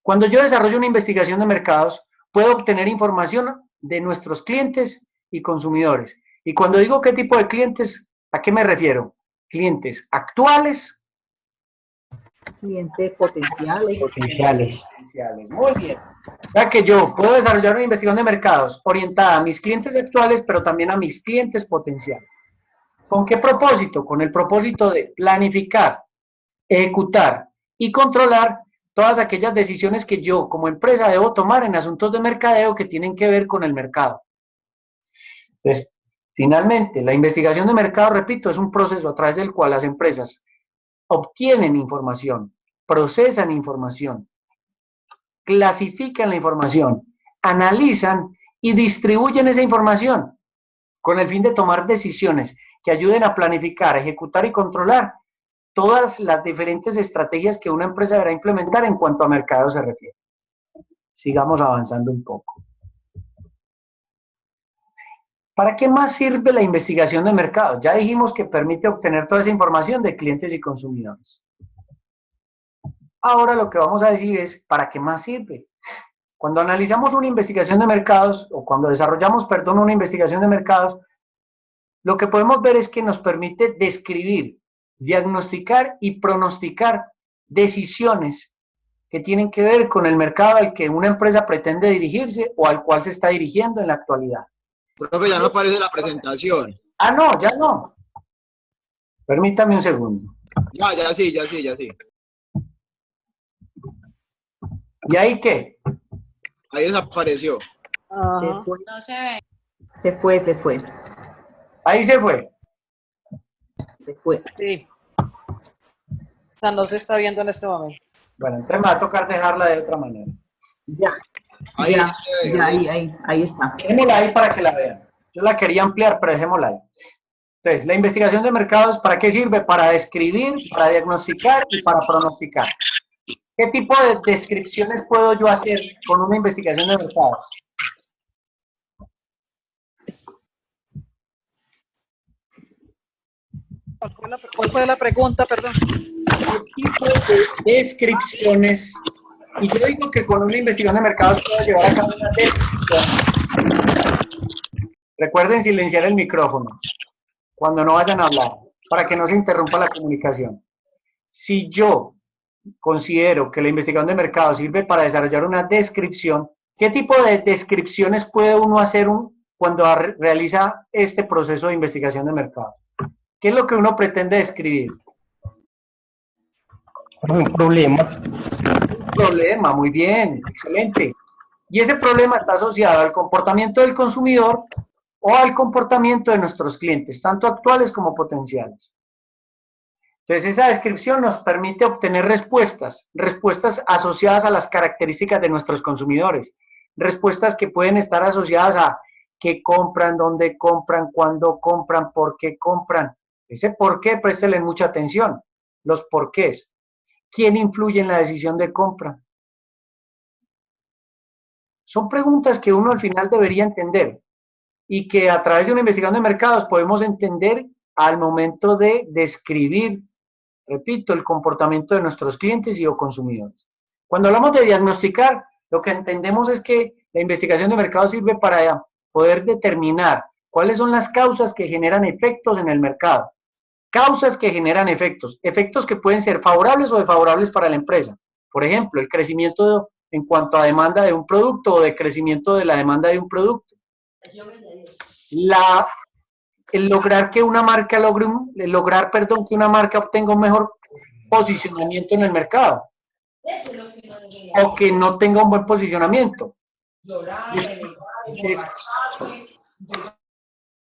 Cuando yo desarrollo una investigación de mercados, puedo obtener información de nuestros clientes y consumidores. Y cuando digo qué tipo de clientes, ¿a qué me refiero? Clientes actuales. Clientes potenciales. potenciales. Muy bien. Ya que yo puedo desarrollar una investigación de mercados orientada a mis clientes actuales, pero también a mis clientes potenciales. ¿Con qué propósito? Con el propósito de planificar, ejecutar y controlar todas aquellas decisiones que yo como empresa debo tomar en asuntos de mercadeo que tienen que ver con el mercado. Entonces, finalmente, la investigación de mercado, repito, es un proceso a través del cual las empresas obtienen información, procesan información, clasifican la información, analizan y distribuyen esa información con el fin de tomar decisiones que ayuden a planificar, ejecutar y controlar todas las diferentes estrategias que una empresa deberá implementar en cuanto a mercado se refiere. Sigamos avanzando un poco. ¿Para qué más sirve la investigación de mercado? Ya dijimos que permite obtener toda esa información de clientes y consumidores. Ahora lo que vamos a decir es, ¿para qué más sirve? Cuando analizamos una investigación de mercados, o cuando desarrollamos, perdón, una investigación de mercados, lo que podemos ver es que nos permite describir, diagnosticar y pronosticar decisiones que tienen que ver con el mercado al que una empresa pretende dirigirse o al cual se está dirigiendo en la actualidad. Profe, ya no aparece la presentación. Ah, no, ya no. Permítame un segundo. Ya sí. ¿Y ahí qué? Ahí desapareció. Ajá. No se ve. Se fue. Ahí se fue. Sí. O sea, no se está viendo en este momento. Bueno, entonces me va a tocar dejarla de otra manera. Ya, Ahí, ahí está. Dejémosla ahí para que la vean. Yo la quería ampliar, pero dejémosla ahí. Entonces, la investigación de mercados, ¿para qué sirve? Para describir, para diagnosticar y para pronosticar. ¿Qué tipo de descripciones puedo yo hacer con una investigación de mercados? ¿Cuál fue la pregunta, perdón? ¿Qué tipo de descripciones? Y yo digo que con una investigación de mercados puedo llevar a cabo una descripción. Recuerden silenciar el micrófono cuando no vayan a hablar, para que no se interrumpa la comunicación. Si yo considero que la investigación de mercado sirve para desarrollar una descripción, ¿qué tipo de descripciones puede uno hacer cuando realiza este proceso de investigación de mercado? ¿Qué es lo que uno pretende describir? Un problema. Un problema, muy bien, excelente. Y ese problema está asociado al comportamiento del consumidor o al comportamiento de nuestros clientes, tanto actuales como potenciales. Entonces, esa descripción nos permite obtener respuestas asociadas a las características de nuestros consumidores, respuestas que pueden estar asociadas a qué compran, dónde compran, cuándo compran, por qué compran. Ese por qué, préstele mucha atención, los porqués. ¿Quién influye en la decisión de compra? Son preguntas que uno al final debería entender y que a través de una investigación de mercados podemos entender al momento de describir, repito, el comportamiento de nuestros clientes y o consumidores. Cuando hablamos de diagnosticar, lo que entendemos es que la investigación de mercado sirve para poder determinar cuáles son las causas que generan efectos en el mercado. Causas que generan efectos que pueden ser favorables o desfavorables para la empresa. Por ejemplo, el crecimiento en cuanto a demanda de un producto o de crecimiento de la demanda de un producto. El lograr que una marca que una marca obtenga un mejor posicionamiento en el mercado o que no tenga un buen posicionamiento.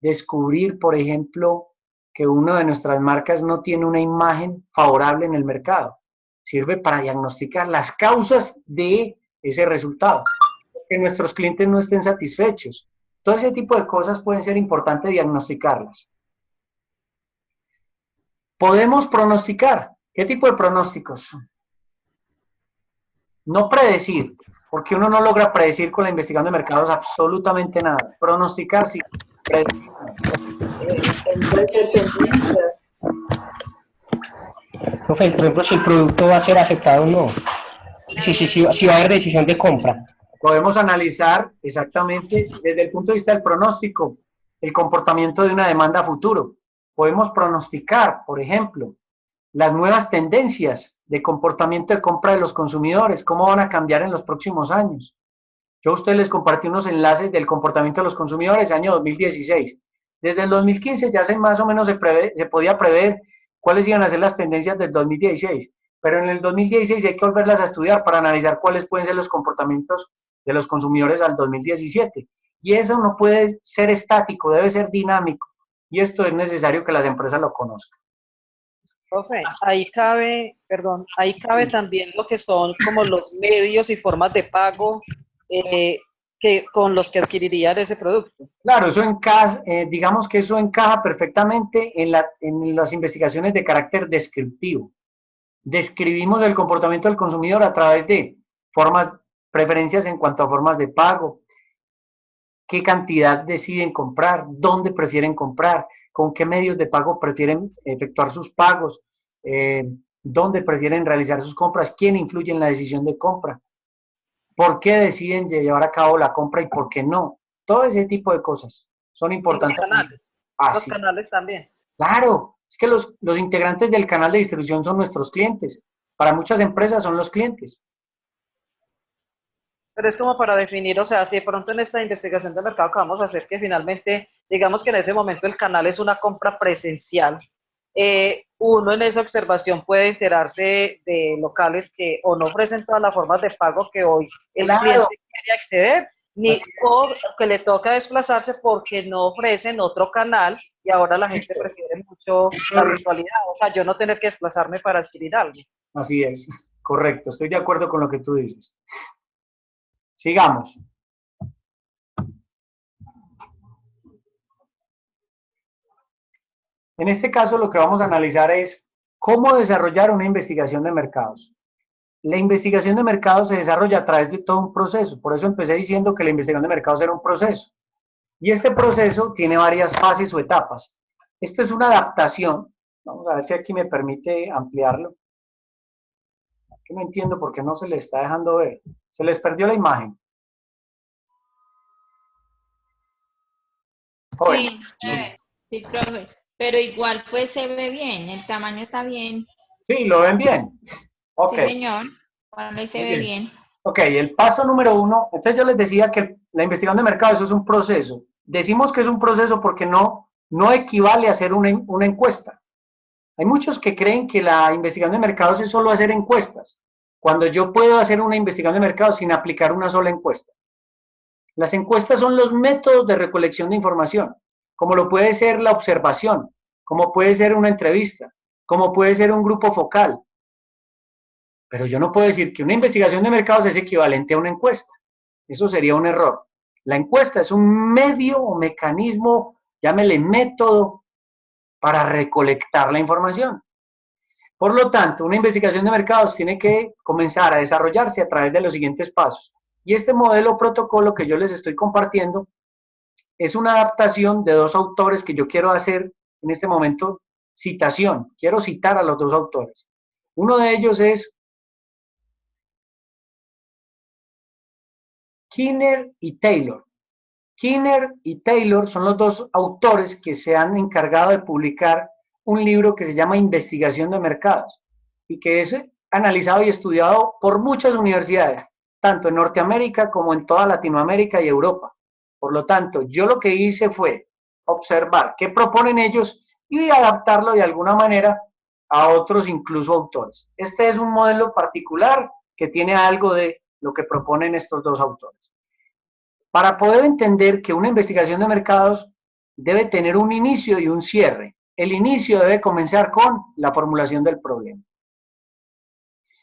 Descubrir, por ejemplo, que una de nuestras marcas no tiene una imagen favorable en el mercado. Sirve para diagnosticar las causas de ese resultado, que nuestros clientes no estén satisfechos. Todo ese tipo de cosas pueden ser importantes diagnosticarlas. Podemos pronosticar. ¿Qué tipo de pronósticos? No predecir, porque uno no logra predecir con la investigación de mercados absolutamente nada. Pronosticar sí, predecir no. Profe, por ejemplo, si el producto va a ser aceptado o no. Si va a haber decisión de compra. Podemos analizar exactamente desde el punto de vista del pronóstico el comportamiento de una demanda a futuro. Podemos pronosticar, por ejemplo, las nuevas tendencias de comportamiento de compra de los consumidores, cómo van a cambiar en los próximos años. Yo a ustedes les compartí unos enlaces del comportamiento de los consumidores año 2016. Desde el 2015 ya más o menos se podía prever cuáles iban a ser las tendencias del 2016, pero en el 2016 hay que volverlas a estudiar para analizar cuáles pueden ser los comportamientos de los consumidores al 2017. Y eso no puede ser estático, debe ser dinámico. Y esto es necesario que las empresas lo conozcan. Profe, ahí cabe, perdón, ahí cabe también lo que son como los medios y formas de pago con los que adquirirían ese producto. Claro, eso encaja, digamos que eso encaja perfectamente en las investigaciones de carácter descriptivo. Describimos el comportamiento del consumidor a través de preferencias en cuanto a formas de pago, qué cantidad deciden comprar, dónde prefieren comprar, con qué medios de pago prefieren efectuar sus pagos, dónde prefieren realizar sus compras, quién influye en la decisión de compra, por qué deciden llevar a cabo la compra y por qué no. Todo ese tipo de cosas son importantes. Los canales, los canales también. Claro, es que los integrantes del canal de distribución son nuestros clientes. Para muchas empresas son los clientes. Pero es como para definir, o sea, si de pronto en esta investigación de mercado que vamos a hacer, que finalmente, digamos que en ese momento el canal es una compra presencial, uno en esa observación puede enterarse de locales que o no ofrecen todas las formas de pago que hoy el cliente quiere acceder, o que le toca desplazarse porque no ofrecen otro canal y ahora la gente prefiere mucho la virtualidad, o sea, yo no tener que desplazarme para adquirir algo. Así es, correcto, estoy de acuerdo con lo que tú dices. Sigamos. En este caso lo que vamos a analizar es cómo desarrollar una investigación de mercados. La investigación de mercados se desarrolla a través de todo un proceso, por eso empecé diciendo que la investigación de mercados era un proceso. Y este proceso tiene varias fases o etapas. Esto es una adaptación. Vamos a ver si aquí me permite ampliarlo. Aquí no entiendo por qué no se le está dejando ver. Se les perdió la imagen. Sí, sí, profe. Pero igual pues se ve bien, el tamaño está bien. Sí, ¿lo ven bien? Ok. Sí, señor. Ahí se ve bien. Ok, el paso número 1, entonces yo les decía que la investigación de mercado, eso es un proceso. Decimos que es un proceso porque no equivale a hacer una encuesta. Hay muchos que creen que la investigación de mercados es solo hacer encuestas, cuando yo puedo hacer una investigación de mercado sin aplicar una sola encuesta. Las encuestas son los métodos de recolección de información, como lo puede ser la observación, como puede ser una entrevista, como puede ser un grupo focal. Pero yo no puedo decir que una investigación de mercados es equivalente a una encuesta. Eso sería un error. La encuesta es un medio o mecanismo, llámele método, para recolectar la información. Por lo tanto, una investigación de mercados tiene que comenzar a desarrollarse a través de los siguientes pasos. Y este modelo protocolo que yo les estoy compartiendo es una adaptación de dos autores que yo quiero hacer en este momento citación. Quiero citar a los dos autores. Uno de ellos es Kinner y Taylor. Kinner y Taylor son los dos autores que se han encargado de publicar un libro que se llama Investigación de Mercados y que es analizado y estudiado por muchas universidades, tanto en Norteamérica como en toda Latinoamérica y Europa. Por lo tanto, yo lo que hice fue observar qué proponen ellos y adaptarlo de alguna manera a otros incluso autores. Este es un modelo particular que tiene algo de lo que proponen estos dos autores. Para poder entender que una investigación de mercados debe tener un inicio y un cierre. El inicio debe comenzar con la formulación del problema.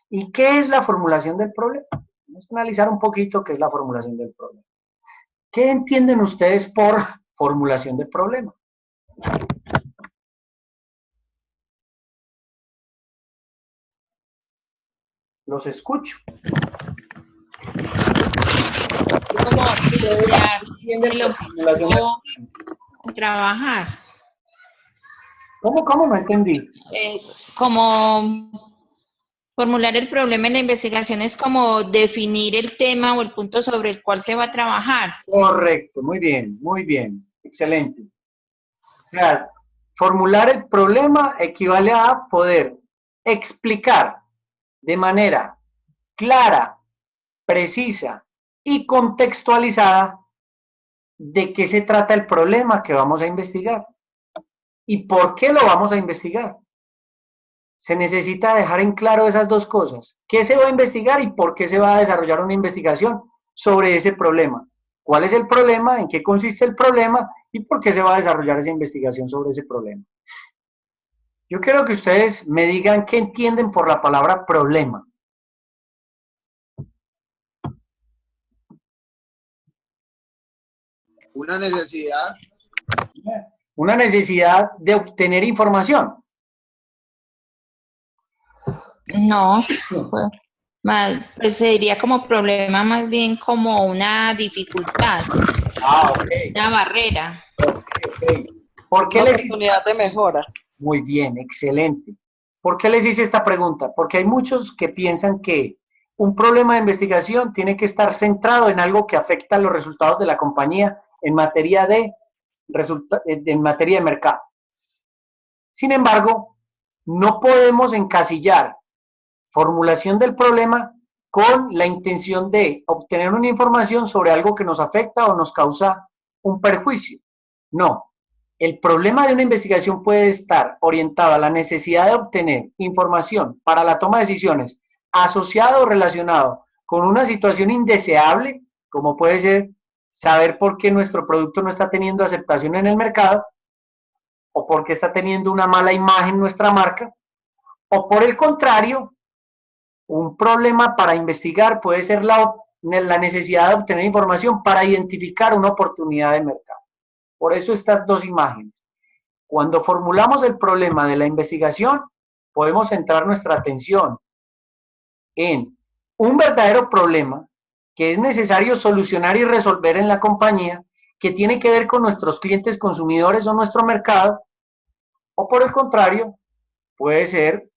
¿Y qué es la formulación del problema? Vamos a analizar un poquito qué es la formulación del problema. ¿Qué entienden ustedes por formulación del problema? Los escucho. Como trabajar. ¿Cómo? No entendí. Como formular el problema en la investigación es como definir el tema o el punto sobre el cual se va a trabajar. Correcto, muy bien, excelente. O sea, formular el problema equivale a poder explicar de manera clara, precisa y contextualizada de qué se trata el problema que vamos a investigar y por qué lo vamos a investigar. Se necesita dejar en claro esas dos cosas. ¿Qué se va a investigar y por qué se va a desarrollar una investigación sobre ese problema? ¿Cuál es el problema? ¿En qué consiste el problema? ¿Y por qué se va a desarrollar esa investigación sobre ese problema? Yo quiero que ustedes me digan qué entienden por la palabra problema. Una necesidad. Una necesidad de obtener información. No, pues sería como problema más bien como una dificultad, Ok. una barrera. Ok. ¿Por qué Una les oportunidad de mejora. Muy bien, excelente. ¿Por qué les hice esta pregunta? Porque hay muchos que piensan que un problema de investigación tiene que estar centrado en algo que afecta a los resultados de la compañía en materia de mercado. Sin embargo, no podemos encasillar formulación del problema con la intención de obtener una información sobre algo que nos afecta o nos causa un perjuicio. No, el problema de una investigación puede estar orientado a la necesidad de obtener información para la toma de decisiones asociado o relacionado con una situación indeseable, como puede ser saber por qué nuestro producto no está teniendo aceptación en el mercado, o por qué está teniendo una mala imagen nuestra marca, o por el contrario, un problema para investigar puede ser la necesidad de obtener información para identificar una oportunidad de mercado. Por eso estas dos imágenes. Cuando formulamos el problema de la investigación, podemos centrar nuestra atención en un verdadero problema que es necesario solucionar y resolver en la compañía, que tiene que ver con nuestros clientes consumidores o nuestro mercado, o por el contrario, puede ser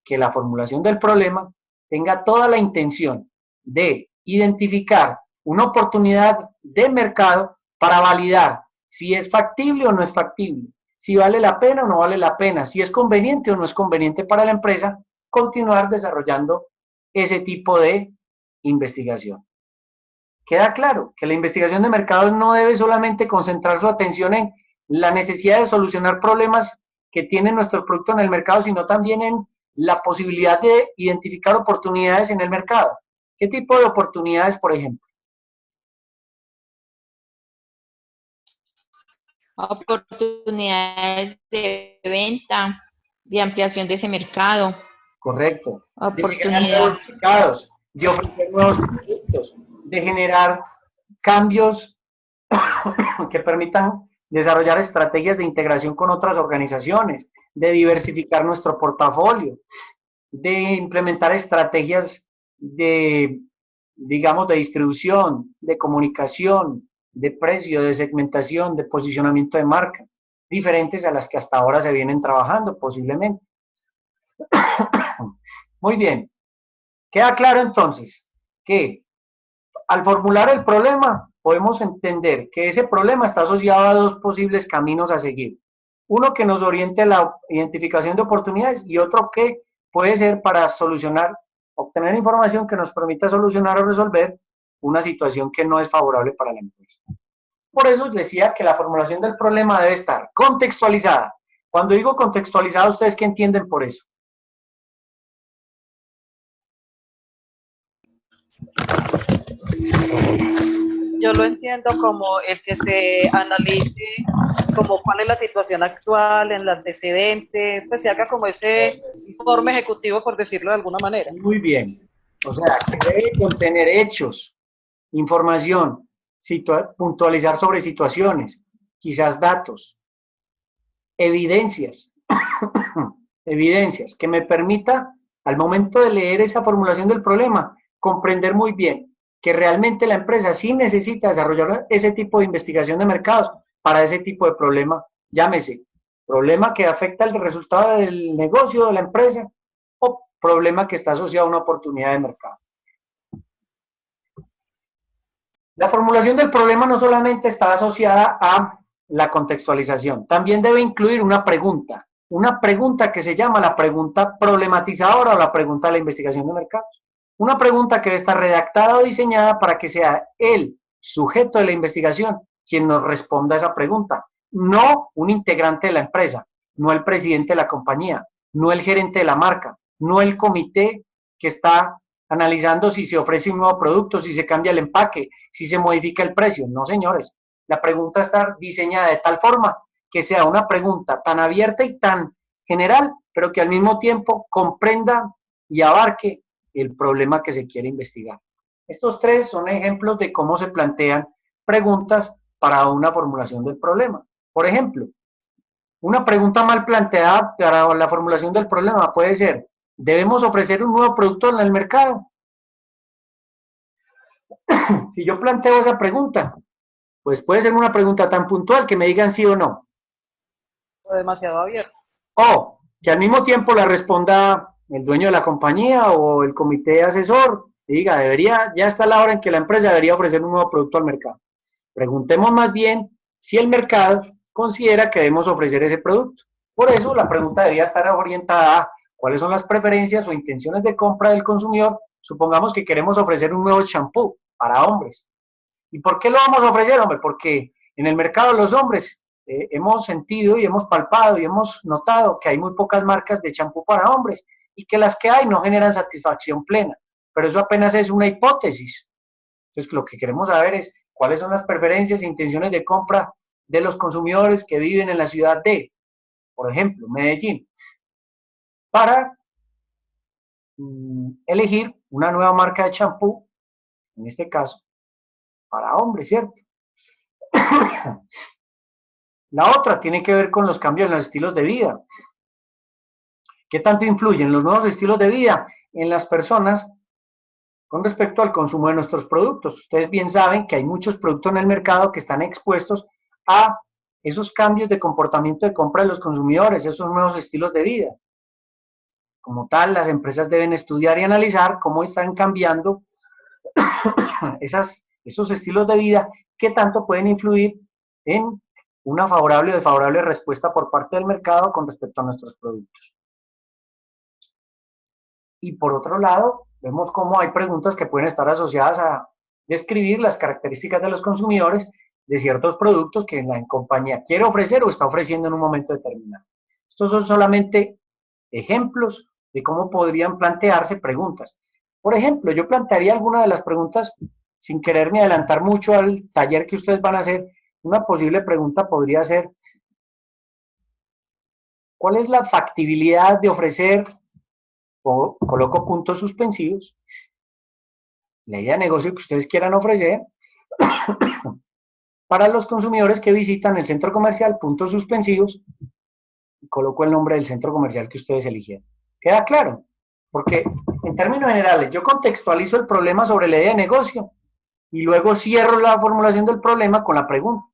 que la formulación del problema tenga toda la intención de identificar una oportunidad de mercado para validar si es factible o no es factible, si vale la pena o no vale la pena, si es conveniente o no es conveniente para la empresa continuar desarrollando ese tipo de investigación. Queda claro que la investigación de mercados no debe solamente concentrar su atención en la necesidad de solucionar problemas que tiene nuestro producto en el mercado, sino también en la posibilidad de identificar oportunidades en el mercado. ¿Qué tipo de oportunidades, por ejemplo? Oportunidades de venta, de ampliación de ese mercado, Correcto. De llegar a oportunidades. nuevos mercados, de ofrecer nuevos productos, de generar cambios que permitan desarrollar estrategias de integración con otras organizaciones, de diversificar nuestro portafolio, de implementar estrategias de, digamos, de distribución, de comunicación, de precio, de segmentación, de posicionamiento de marca, diferentes a las que hasta ahora se vienen trabajando posiblemente. Muy bien. Queda claro entonces que al formular el problema podemos entender que ese problema está asociado a dos posibles caminos a seguir. Uno que nos oriente a la identificación de oportunidades y otro que puede ser para solucionar, obtener información que nos permita solucionar o resolver una situación que no es favorable para la empresa. Por eso decía que la formulación del problema debe estar contextualizada. Cuando digo contextualizada, ¿ustedes qué entienden por eso? Yo lo entiendo como el que se analice como cuál es la situación actual, el antecedente, pues se haga como ese informe ejecutivo, por decirlo de alguna manera. Muy bien. O sea, que debe contener hechos, información, puntualizar sobre situaciones, quizás datos, evidencias, evidencias que me permita, al momento de leer esa formulación del problema, comprender muy bien que realmente la empresa sí necesita desarrollar ese tipo de investigación de mercados para ese tipo de problema, llámese problema que afecta el resultado del negocio de la empresa o problema que está asociado a una oportunidad de mercado. La formulación del problema no solamente está asociada a la contextualización, también debe incluir una pregunta una pregunta que se llama la pregunta problematizadora o la pregunta de la investigación de mercados. Una pregunta que debe estar redactada o diseñada para que sea el sujeto de la investigación quien nos responda a esa pregunta, no un integrante de la empresa, no el presidente de la compañía, no el gerente de la marca, no el comité que está analizando si se ofrece un nuevo producto, si se cambia el empaque, si se modifica el precio. No, señores. La pregunta está diseñada de tal forma que sea una pregunta tan abierta y tan general, pero que al mismo tiempo comprenda y abarque el problema que se quiere investigar. Estos tres son ejemplos de cómo se plantean preguntas para una formulación del problema. Por ejemplo, una pregunta mal planteada para la formulación del problema puede ser: ¿debemos ofrecer un nuevo producto en el mercado? Si yo planteo esa pregunta, pues puede ser una pregunta tan puntual que me digan sí o no. O demasiado abierto. O que al mismo tiempo la responda el dueño de la compañía o el comité asesor y diga, ya está la hora en que la empresa debería ofrecer un nuevo producto al mercado. Preguntemos más bien si el mercado considera que debemos ofrecer ese producto. Por eso la pregunta debería estar orientada a cuáles son las preferencias o intenciones de compra del consumidor. Supongamos que queremos ofrecer un nuevo champú para hombres. ¿Y por qué lo vamos a ofrecer, hombre? Porque en el mercado de los hombres hemos sentido y hemos palpado y hemos notado que hay muy pocas marcas de champú para hombres y que las que hay no generan satisfacción plena. Pero eso apenas es una hipótesis. Entonces, lo que queremos saber es cuáles son las preferencias e intenciones de compra de los consumidores que viven en la ciudad de, por ejemplo, Medellín, para elegir una nueva marca de champú, en este caso, para hombres, ¿cierto? La otra tiene que ver con los cambios en los estilos de vida. ¿Qué tanto influyen los nuevos estilos de vida en las personas con respecto al consumo de nuestros productos? Ustedes bien saben que hay muchos productos en el mercado que están expuestos a esos cambios de comportamiento de compra de los consumidores, esos nuevos estilos de vida. Como tal, las empresas deben estudiar y analizar cómo están cambiando esos estilos de vida, qué tanto pueden influir en una favorable o desfavorable respuesta por parte del mercado con respecto a nuestros productos. Y por otro lado, vemos cómo hay preguntas que pueden estar asociadas a describir las características de los consumidores de ciertos productos que la compañía quiere ofrecer o está ofreciendo en un momento determinado. Estos son solamente ejemplos de cómo podrían plantearse preguntas. Por ejemplo, yo plantearía alguna de las preguntas, sin quererme adelantar mucho al taller que ustedes van a hacer. Una posible pregunta podría ser: ¿cuál es la factibilidad de ofrecer, o coloco puntos suspensivos, la idea de negocio que ustedes quieran ofrecer para los consumidores que visitan el centro comercial, puntos suspensivos, y coloco el nombre del centro comercial que ustedes eligieron? ¿Queda claro? Porque en términos generales yo contextualizo el problema sobre la idea de negocio y luego cierro la formulación del problema con la pregunta.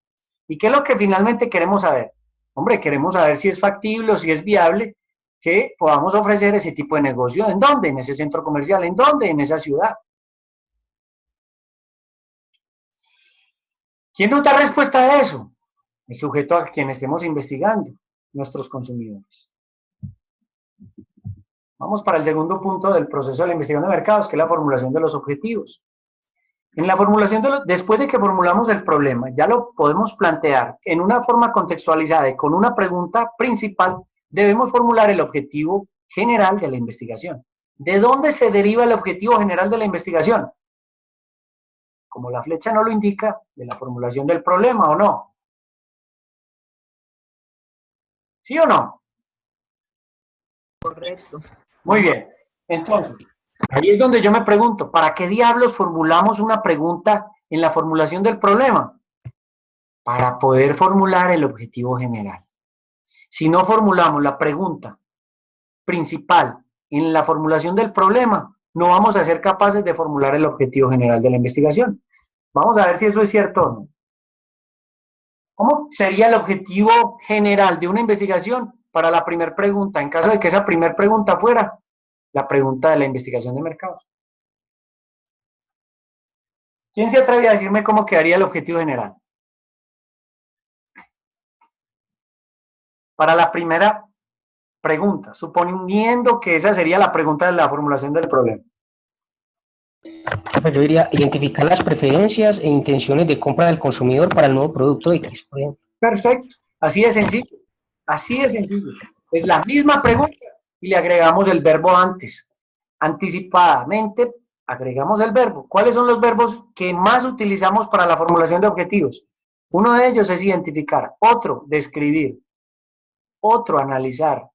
¿Y qué es lo que finalmente queremos saber? Hombre, queremos saber si es factible o si es viable que podamos ofrecer ese tipo de negocio. ¿En dónde? En ese centro comercial. ¿En dónde? En esa ciudad. ¿Quién nos da respuesta a eso? El sujeto a quien estemos investigando, nuestros consumidores. Vamos para el segundo punto del proceso de la investigación de mercados, que es la formulación de los objetivos. En la formulación después de que formulamos el problema, ya lo podemos plantear en una forma contextualizada y con una pregunta principal. Debemos formular el objetivo general de la investigación. ¿De dónde se deriva el objetivo general de la investigación? Como la flecha no lo indica, de la formulación del problema, ¿o no? ¿Sí o no? Correcto. Muy bien. Entonces, ahí es donde yo me pregunto, ¿para qué diablos formulamos una pregunta en la formulación del problema? Para poder formular el objetivo general. Si no formulamos la pregunta principal en la formulación del problema, no vamos a ser capaces de formular el objetivo general de la investigación. Vamos a ver si eso es cierto o no. ¿Cómo sería el objetivo general de una investigación para la primera pregunta, en caso de que esa primera pregunta fuera la pregunta de la investigación de mercados? ¿Quién se atreve a decirme cómo quedaría el objetivo general? Para la primera preguntas, suponiendo que esa sería la pregunta de la formulación del problema. Profe, yo diría identificar las preferencias e intenciones de compra del consumidor para el nuevo producto X, por ejemplo. Perfecto, así de sencillo, así de sencillo. Es la misma pregunta y le agregamos el verbo antes. Anticipadamente agregamos el verbo. ¿Cuáles son los verbos que más utilizamos para la formulación de objetivos? Uno de ellos es identificar, otro, describir, otro, analizar,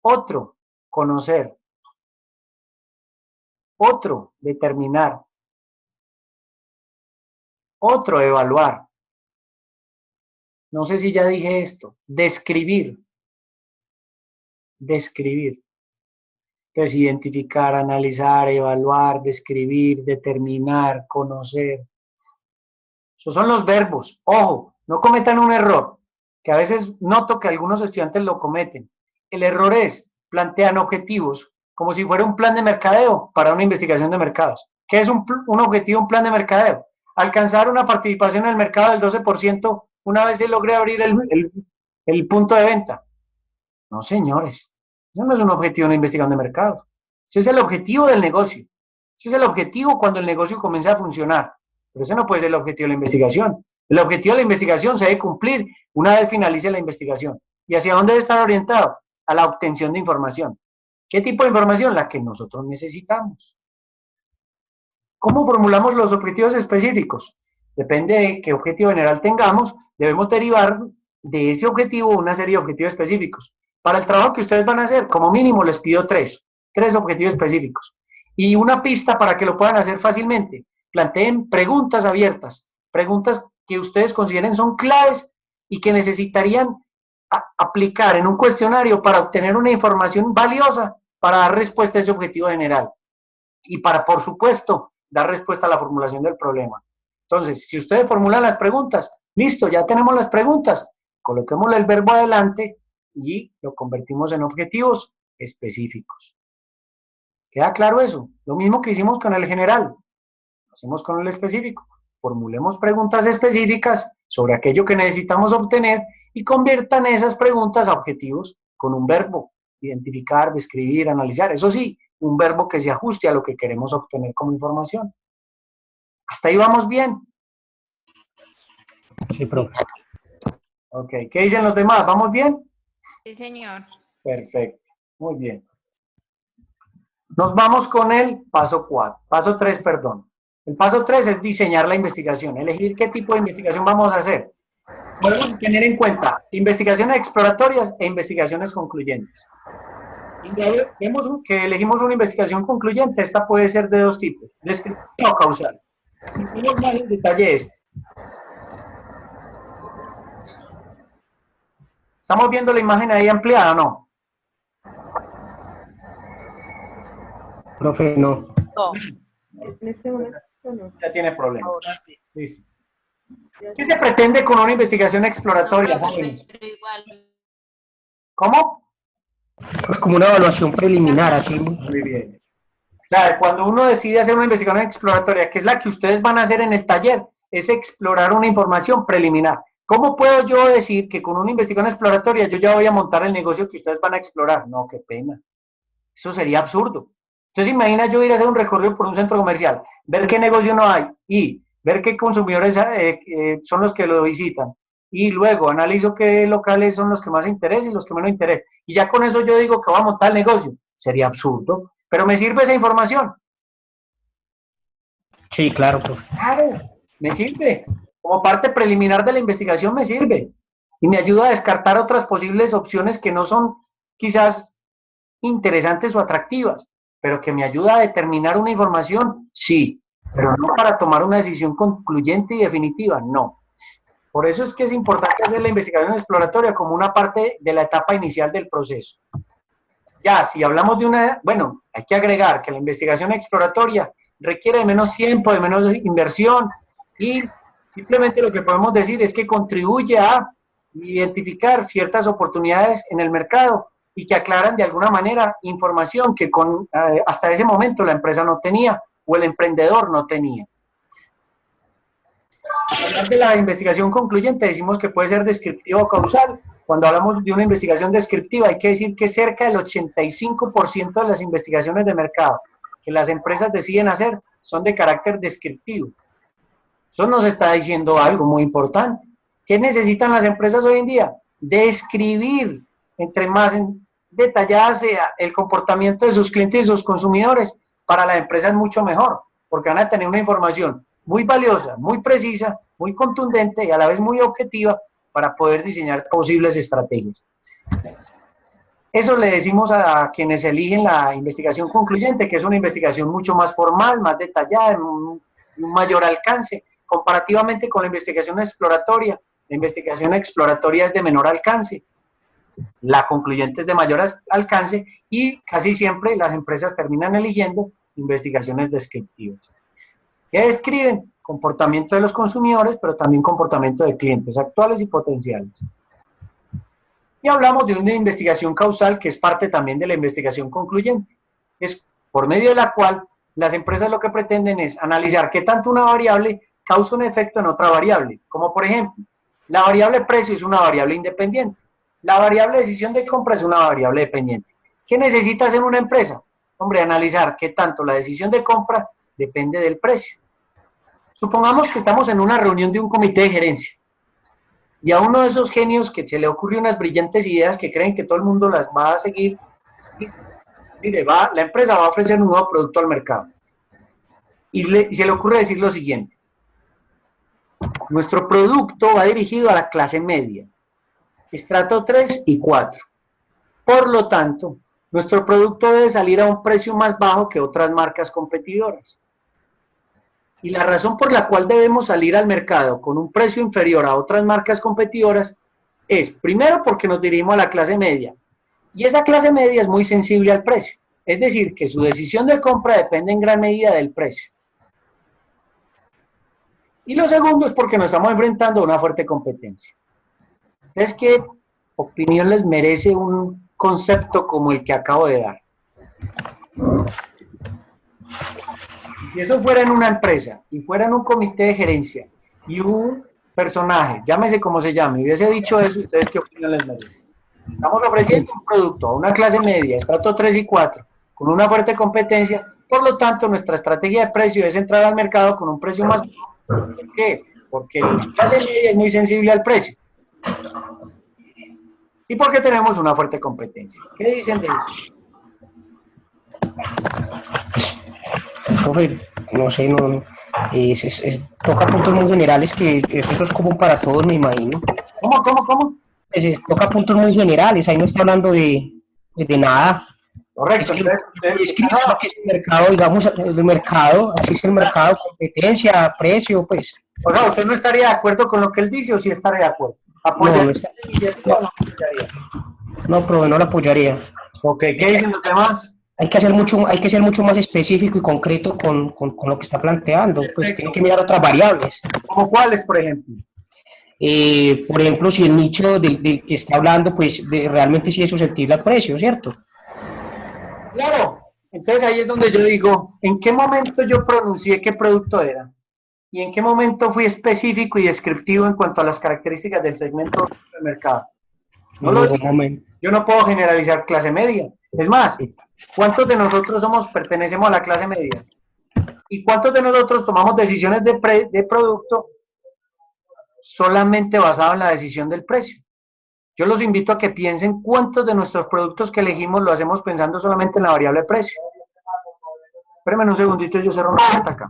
otro, conocer, otro, determinar, otro, evaluar. No sé si ya dije esto, describir, describir. Entonces, identificar, analizar, evaluar, describir, determinar, conocer. Esos son los verbos. Ojo, no cometan un error, que a veces noto que algunos estudiantes lo cometen. El error es, plantean objetivos como si fuera un plan de mercadeo para una investigación de mercados. ¿Qué es un objetivo, un plan de mercadeo? Alcanzar una participación en el mercado del 12% una vez se logre abrir el punto de venta. No, señores, eso no es un objetivo de una investigación de mercados. Ese es el objetivo del negocio. Ese es el objetivo cuando el negocio comienza a funcionar. Pero ese no puede ser el objetivo de la investigación. El objetivo de la investigación se debe cumplir una vez finalice la investigación. ¿Y hacia dónde debe estar orientado? A la obtención de información. ¿Qué tipo de información? La que nosotros necesitamos. ¿Cómo formulamos los objetivos específicos? Depende de qué objetivo general tengamos, debemos derivar de ese objetivo una serie de objetivos específicos. Para el trabajo que ustedes van a hacer, como mínimo les pido tres objetivos específicos. Y una pista para que lo puedan hacer fácilmente. Planteen preguntas abiertas, preguntas que ustedes consideren son claves y que necesitarían aplicar en un cuestionario para obtener una información valiosa para dar respuesta a ese objetivo general. Y para, por supuesto, dar respuesta a la formulación del problema. Entonces, si ustedes formulan las preguntas, listo, ya tenemos las preguntas, coloquémosle el verbo adelante y lo convertimos en objetivos específicos. ¿Queda claro eso? Lo mismo que hicimos con el general, lo hacemos con el específico. Formulemos preguntas específicas sobre aquello que necesitamos obtener y conviertan esas preguntas a objetivos con un verbo, identificar, describir, analizar. Eso sí, un verbo que se ajuste a lo que queremos obtener como información. ¿Hasta ahí vamos bien? Sí, profe. Ok, ¿qué dicen los demás? ¿Vamos bien? Sí, señor. Perfecto, muy bien. Nos vamos con el paso 4, paso 3, perdón. El paso 3 es diseñar la investigación, elegir qué tipo de investigación vamos a hacer. Podemos tener en cuenta investigaciones exploratorias e investigaciones concluyentes. Y ya vemos que elegimos una investigación concluyente, esta puede ser de dos tipos, descriptiva o causal. Y vemos más en detalle esto. ¿Estamos viendo la imagen ahí ampliada o no? Profe, no. No, En este momento no. Ya tiene problemas. ahora sí. Listo. ¿Qué se pretende con una investigación exploratoria, No, jóvenes? pero igual. ¿Cómo? Como una evaluación preliminar, así. Muy bien. Claro, cuando uno decide hacer una investigación exploratoria, que es la que ustedes van a hacer en el taller, es explorar una información preliminar. ¿Cómo puedo yo decir que con una investigación exploratoria yo ya voy a montar el negocio que ustedes van a explorar? No, qué pena. Eso sería absurdo. Entonces imagina yo ir a hacer un recorrido por un centro comercial, ver qué negocio no hay y ver qué consumidores son los que lo visitan. Y luego analizo qué locales son los que más interesan y los que menos interesan. Y ya con eso yo digo que voy a montar el negocio. Sería absurdo. Pero me sirve esa información. Sí, claro, profe. Claro, me sirve. Como parte preliminar de la investigación me sirve. Y me ayuda a descartar otras posibles opciones que no son quizás interesantes o atractivas, pero que me ayuda a determinar una información, sí, pero no para tomar una decisión concluyente y definitiva, no. Por eso es que es importante hacer la investigación exploratoria como una parte de la etapa inicial del proceso. Ya, si hablamos de una, bueno, hay que agregar que la investigación exploratoria requiere de menos tiempo, de menos inversión y simplemente lo que podemos decir es que contribuye a identificar ciertas oportunidades en el mercado y que aclaran de alguna manera información que hasta ese momento la empresa no tenía o el emprendedor no tenía. Hablar de la investigación concluyente decimos que puede ser descriptiva o causal cuando hablamos de una investigación descriptiva, hay que decir que cerca del 85% de las investigaciones de mercado que las empresas deciden hacer son de carácter descriptivo. Eso nos está diciendo algo muy importante. ¿Qué necesitan las empresas hoy en día? Describir, entre más detallada sea el comportamiento de sus clientes y sus consumidores, para la empresa es mucho mejor, porque van a tener una información muy valiosa, muy precisa, muy contundente y a la vez muy objetiva para poder diseñar posibles estrategias. Eso le decimos a quienes eligen la investigación concluyente, que es una investigación mucho más formal, más detallada, un mayor alcance, comparativamente con la investigación exploratoria. La investigación exploratoria es de menor alcance, la concluyente es de mayor alcance y casi siempre las empresas terminan eligiendo investigaciones descriptivas. ¿Qué describen? Comportamiento de los consumidores, pero también comportamiento de clientes actuales y potenciales. Y hablamos de una investigación causal que es parte también de la investigación concluyente. Es por medio de la cual las empresas lo que pretenden es analizar qué tanto una variable causa un efecto en otra variable. Como por ejemplo, la variable precio es una variable independiente. La variable decisión de compra es una variable dependiente. ¿Qué necesita hacer una empresa? Hombre, analizar qué tanto la decisión de compra depende del precio. Supongamos que estamos en una reunión de un comité de gerencia y a uno de esos genios que se le ocurrió unas brillantes ideas que creen que todo el mundo las va a seguir, mire, la empresa va a ofrecer un nuevo producto al mercado y se le ocurre decir lo siguiente: nuestro producto va dirigido a la clase media, estrato 3 y 4. Por lo tanto, nuestro producto debe salir a un precio más bajo que otras marcas competidoras. Y la razón por la cual debemos salir al mercado con un precio inferior a otras marcas competidoras es, primero, porque nos dirigimos a la clase media. Y esa clase media es muy sensible al precio. Es decir, que su decisión de compra depende en gran medida del precio. Y lo segundo es porque nos estamos enfrentando a una fuerte competencia. Entonces, ¿qué opinión les merece un concepto como el que acabo de dar? Si eso fuera en una empresa y fuera en un comité de gerencia y un personaje, llámese como se llame, y hubiese dicho eso, ¿ustedes qué opinión les merece? Estamos ofreciendo un producto a una clase media, estrato 3 y 4, con una fuerte competencia, por lo tanto nuestra estrategia de precio es entrar al mercado con un precio más bajo. ¿Por qué? Porque la clase media es muy sensible al precio. Y porque tenemos una fuerte competencia. ¿Qué dicen de eso? Profe, no sé, no, toca puntos muy generales que eso es común para todos, me imagino. ¿Cómo? Toca puntos muy generales, ahí no está hablando de nada. Correcto. Es que lo que es el mercado, digamos, el mercado, existe el mercado, competencia, precio, pues. O sea, ¿usted no estaría de acuerdo con lo que él dice o sí estaría de acuerdo? No, profe, no lo apoyaría. Ok, ¿qué dicen los demás? Hay que ser mucho más específico y concreto con lo que está planteando. Pues tiene que mirar otras variables. ¿Cómo cuáles, por ejemplo? Por ejemplo, si el nicho del que está hablando, pues realmente sí es susceptible al precio, ¿cierto? Claro. Entonces ahí es donde yo digo, ¿en qué momento yo pronuncié qué producto era? ¿Y en qué momento fui específico y descriptivo en cuanto a las características del segmento del mercado? Yo no puedo generalizar clase media. Es más, ¿cuántos de nosotros pertenecemos a la clase media? ¿Y cuántos de nosotros tomamos decisiones de producto solamente basado en la decisión del precio? Yo los invito a que piensen cuántos de nuestros productos que elegimos lo hacemos pensando solamente en la variable precio. Espérenme un segundito, yo cerro una puerta acá.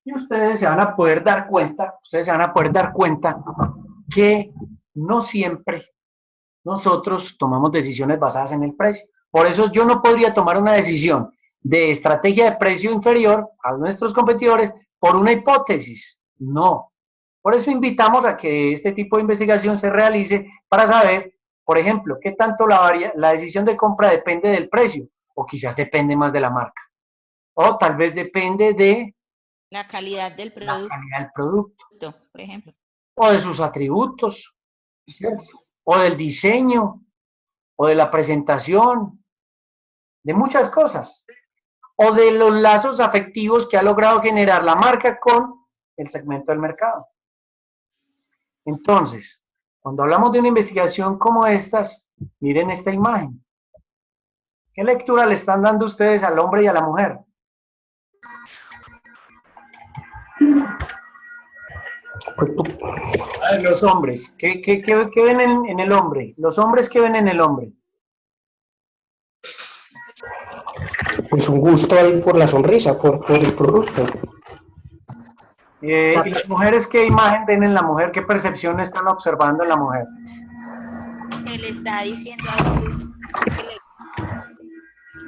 Y ustedes se van a poder dar cuenta que no siempre nosotros tomamos decisiones basadas en el precio. Por eso yo no podría tomar una decisión de estrategia de precio inferior a nuestros competidores por una hipótesis. No. Por eso invitamos a que este tipo de investigación se realice para saber, por ejemplo, qué tanto la decisión de compra depende del precio, o quizás depende más de la marca. O tal vez depende de la calidad del producto, por ejemplo. O de sus atributos, ¿cierto? O del diseño, o de la presentación, de muchas cosas. O de los lazos afectivos que ha logrado generar la marca con el segmento del mercado. Entonces, cuando hablamos de una investigación como estas, miren esta imagen. ¿Qué lectura le están dando ustedes al hombre y a la mujer? A ver, los hombres, ¿qué ven en el hombre? Los hombres, ¿qué ven en el hombre? Pues un gusto ahí por la sonrisa, por el producto. ¿Y las mujeres qué imagen ven en la mujer? ¿Qué percepción están observando en la mujer? Que le está diciendo algo.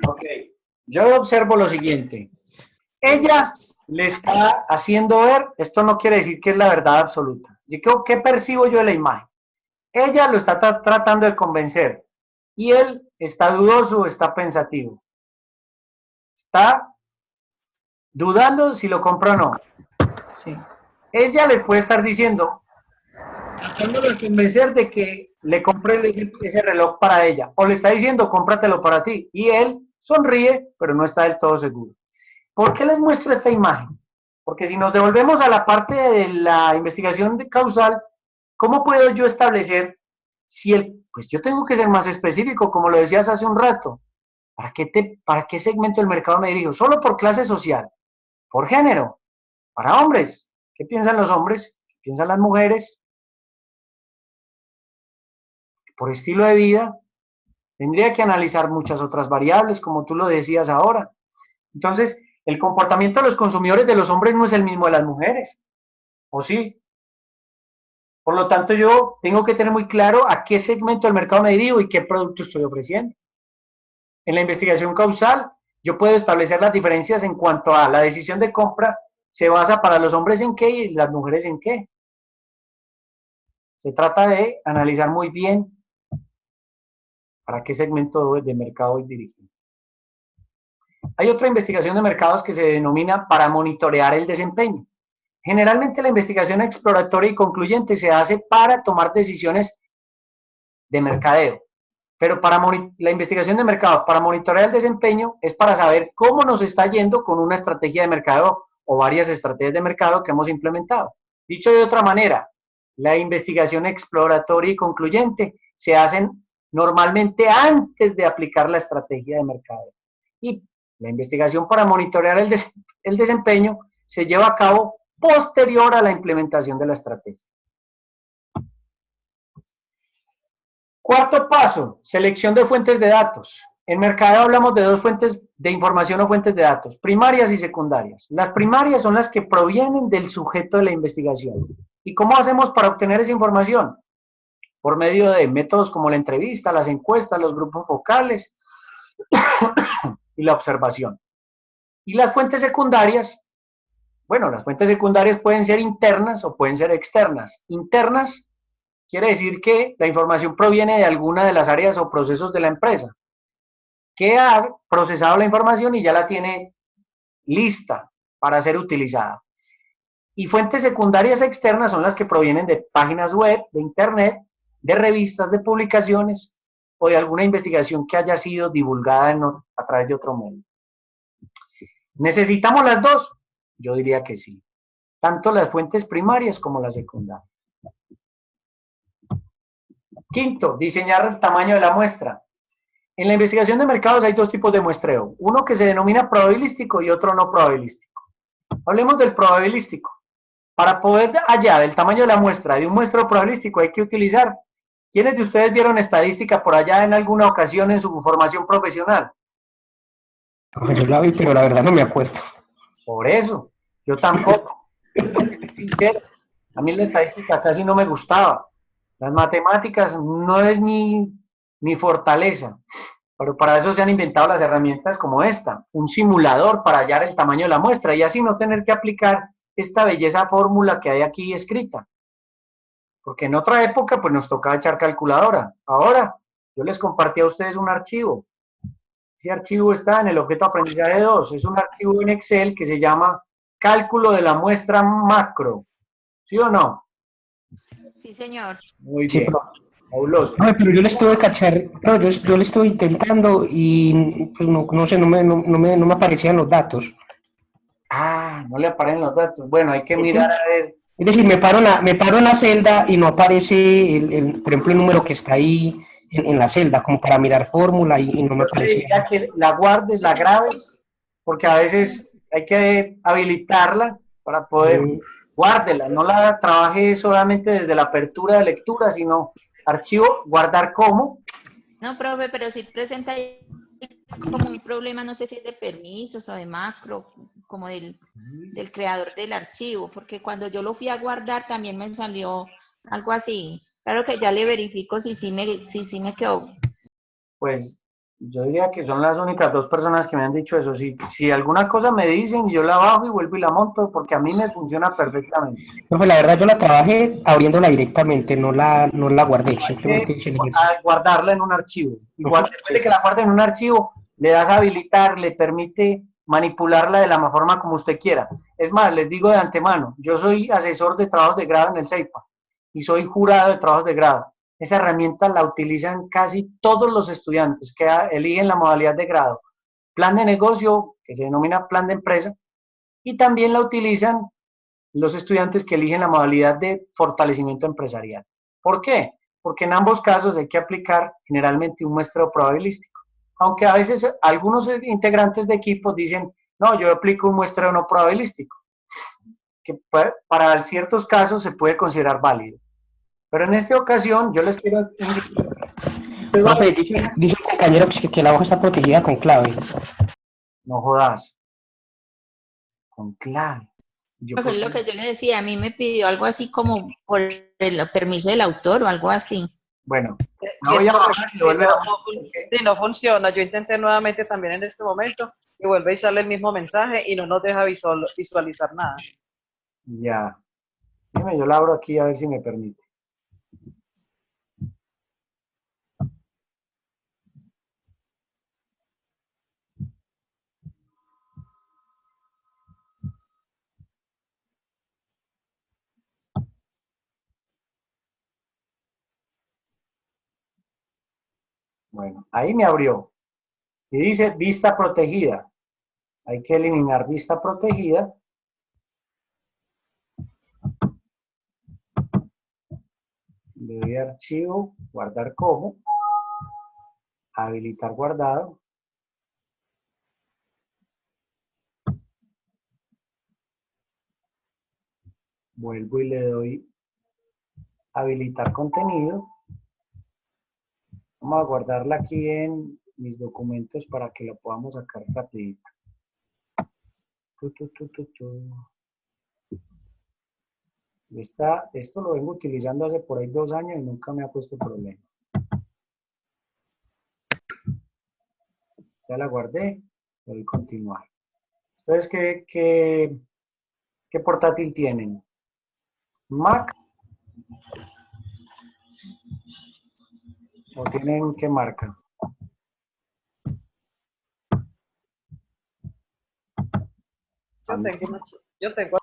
Ok, yo observo lo siguiente. Ella le está haciendo ver, esto no quiere decir que es la verdad absoluta. ¿Qué percibo yo de la imagen? Ella lo está tratando de convencer y él está dudoso, está pensativo. Está dudando si lo compra o no. Sí. Ella le puede estar diciendo, tratándolo de convencer de que le compre ese reloj para ella, o le está diciendo, cómpratelo para ti, y él sonríe, pero no está del todo seguro. ¿Por qué les muestro esta imagen? Porque si nos devolvemos a la parte de la investigación causal, ¿cómo puedo yo establecer si pues yo tengo que ser más específico, como lo decías hace un rato? ¿Para qué segmento del mercado me dirijo? ¿Solo por clase social? ¿Por género? ¿Para hombres? ¿Qué piensan los hombres? ¿Qué piensan las mujeres? ¿Por estilo de vida? Tendría que analizar muchas otras variables, como tú lo decías ahora. Entonces, el comportamiento de los consumidores de los hombres no es el mismo de las mujeres, ¿o sí? Por lo tanto, yo tengo que tener muy claro a qué segmento del mercado me dirijo y qué producto estoy ofreciendo. En la investigación causal, yo puedo establecer las diferencias en cuanto a la decisión de compra se basa para los hombres en qué y las mujeres en qué. Se trata de analizar muy bien para qué segmento de mercado voy dirigido. Hay otra investigación de mercados que se denomina para monitorear el desempeño. Generalmente la investigación exploratoria y concluyente se hace para tomar decisiones de mercadeo, pero la investigación de mercado para monitorear el desempeño es para saber cómo nos está yendo con una estrategia de mercadeo o varias estrategias de mercado que hemos implementado. Dicho de otra manera, la investigación exploratoria y concluyente se hacen normalmente antes de aplicar la estrategia de mercadeo. Y la investigación para monitorear el desempeño se lleva a cabo posterior a la implementación de la estrategia. Cuarto paso, selección de fuentes de datos. En mercadeo hablamos de dos fuentes de información o fuentes de datos, primarias y secundarias. Las primarias son las que provienen del sujeto de la investigación. ¿Y cómo hacemos para obtener esa información? Por medio de métodos como la entrevista, las encuestas, los grupos focales y la observación. Y las fuentes secundarias, bueno, las fuentes secundarias pueden ser internas o pueden ser externas. Internas quiere decir que la información proviene de alguna de las áreas o procesos de la empresa, que ha procesado la información y ya la tiene lista para ser utilizada. Y fuentes secundarias externas son las que provienen de páginas web, de internet, de revistas, de publicaciones o de alguna investigación que haya sido divulgada a través de otro medio. ¿Necesitamos las dos? Yo diría que sí. Tanto las fuentes primarias como las secundarias. Quinto, diseñar el tamaño de la muestra. En la investigación de mercados hay dos tipos de muestreo. Uno que se denomina probabilístico y otro no probabilístico. Hablemos del probabilístico. Para poder hallar el tamaño de la muestra de un muestreo probabilístico hay que utilizar. ¿Quiénes de ustedes vieron estadística por allá en alguna ocasión en su formación profesional? Yo la vi, pero la verdad no me acuerdo. Por eso, yo tampoco. Sincero, a mí la estadística casi no me gustaba. Las matemáticas no es mi fortaleza, pero para eso se han inventado las herramientas como esta, un simulador para hallar el tamaño de la muestra y así no tener que aplicar esta belleza fórmula que hay aquí escrita. Porque en otra época pues nos tocaba echar calculadora. Ahora yo les compartí a ustedes un archivo. Ese archivo está en el objeto aprendizaje 2. Es un archivo en Excel que se llama cálculo de la muestra macro. ¿Sí o no? Sí, señor. Muy Sí, bien. Fabuloso. no, pero yo le estuve yo le estuve intentando y pues no sé, no me aparecían los datos. No le aparecen los datos. Bueno, hay que mirar a ver. Es decir, me paro en la celda y no aparece, por ejemplo, el número que está ahí en la celda, como para mirar fórmula y no me Yo te aparece. diría que la guardes, la grabes, porque a veces hay que habilitarla para poder, guárdela, no la trabaje solamente desde la apertura de lectura, sino archivo, guardar como. No, profe, pero sí presenta ahí como un problema, no sé si es de permisos o de macro, como del creador del archivo, porque cuando yo lo fui a guardar también me salió algo así. Claro que ya le verifico si sí me quedó. Pues yo diría que son las únicas dos personas que me han dicho eso. Si alguna cosa me dicen, yo la bajo y vuelvo y la monto, porque a mí me funciona perfectamente. Profe, la verdad yo la trabajé abriéndola directamente, no la guardé, simplemente hice el ejercicio. A guardarla en un archivo. Igual Ujú, después de que la guarde en un archivo, le das a habilitar, le permite manipularla de la forma como usted quiera. Es más, les digo de antemano, yo soy asesor de trabajos de grado en el CEIPA y soy jurado de trabajos de grado. Esa herramienta la utilizan casi todos los estudiantes que eligen la modalidad de grado. Plan de negocio, que se denomina plan de empresa, y también la utilizan los estudiantes que eligen la modalidad de fortalecimiento empresarial. ¿Por qué? Porque en ambos casos hay que aplicar generalmente un muestreo probabilístico. Aunque a veces algunos integrantes de equipos dicen, no, yo aplico un muestreo no probabilístico, que para ciertos casos se puede considerar válido. Pero en esta ocasión yo les quiero indicar, Profe, dice el compañero que la hoja está protegida con clave. no jodas, con clave. Es lo que yo le decía, a mí me pidió algo así como por el permiso del autor o algo así. Bueno, Que es correcto, sí, no funciona. Yo intenté nuevamente también en este momento y vuelve y sale el mismo mensaje y no nos deja visualizar nada. Ya. Dime, yo la abro aquí a ver si me permite. Bueno, ahí me abrió. Y dice vista protegida. Hay que eliminar vista protegida. Le doy a archivo, guardar como, habilitar guardado. Vuelvo y le doy habilitar contenido. Vamos a guardarla aquí en mis documentos para que lo podamos sacar rapidito. Esto lo vengo utilizando hace por ahí 2 años y nunca me ha puesto problema. Ya la guardé, le doy continuar. Entonces, ¿qué portátil tienen? ¿Mac? ¿O tienen qué marca? Yo tengo.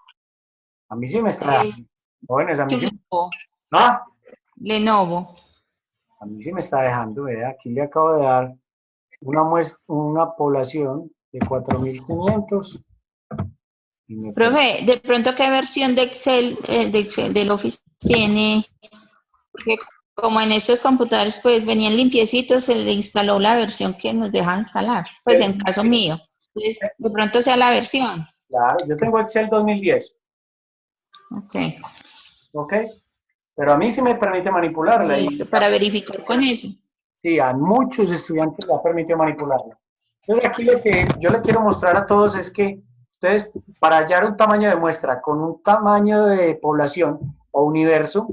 A mí sí me está... Jóvenes, a mí sí... Lenovo. ¿Ah? Lenovo. A mí sí me está dejando, vea, aquí le acabo de dar una población de 4.500. Profe, de pronto, ¿qué versión de Excel, del Office tiene? Porque como en estos computadores pues venían limpiecitos, se le instaló la versión que nos deja instalar, pues en caso mío. Entonces, de pronto sea la versión. Claro, yo tengo Excel 2010. Ok. Ok, pero a mí sí me permite manipularla. Listo, para verificar con eso. Sí, a muchos estudiantes les ha permitido manipularla. Entonces aquí lo que yo le quiero mostrar a todos es que ustedes, para hallar un tamaño de muestra con un tamaño de población o universo,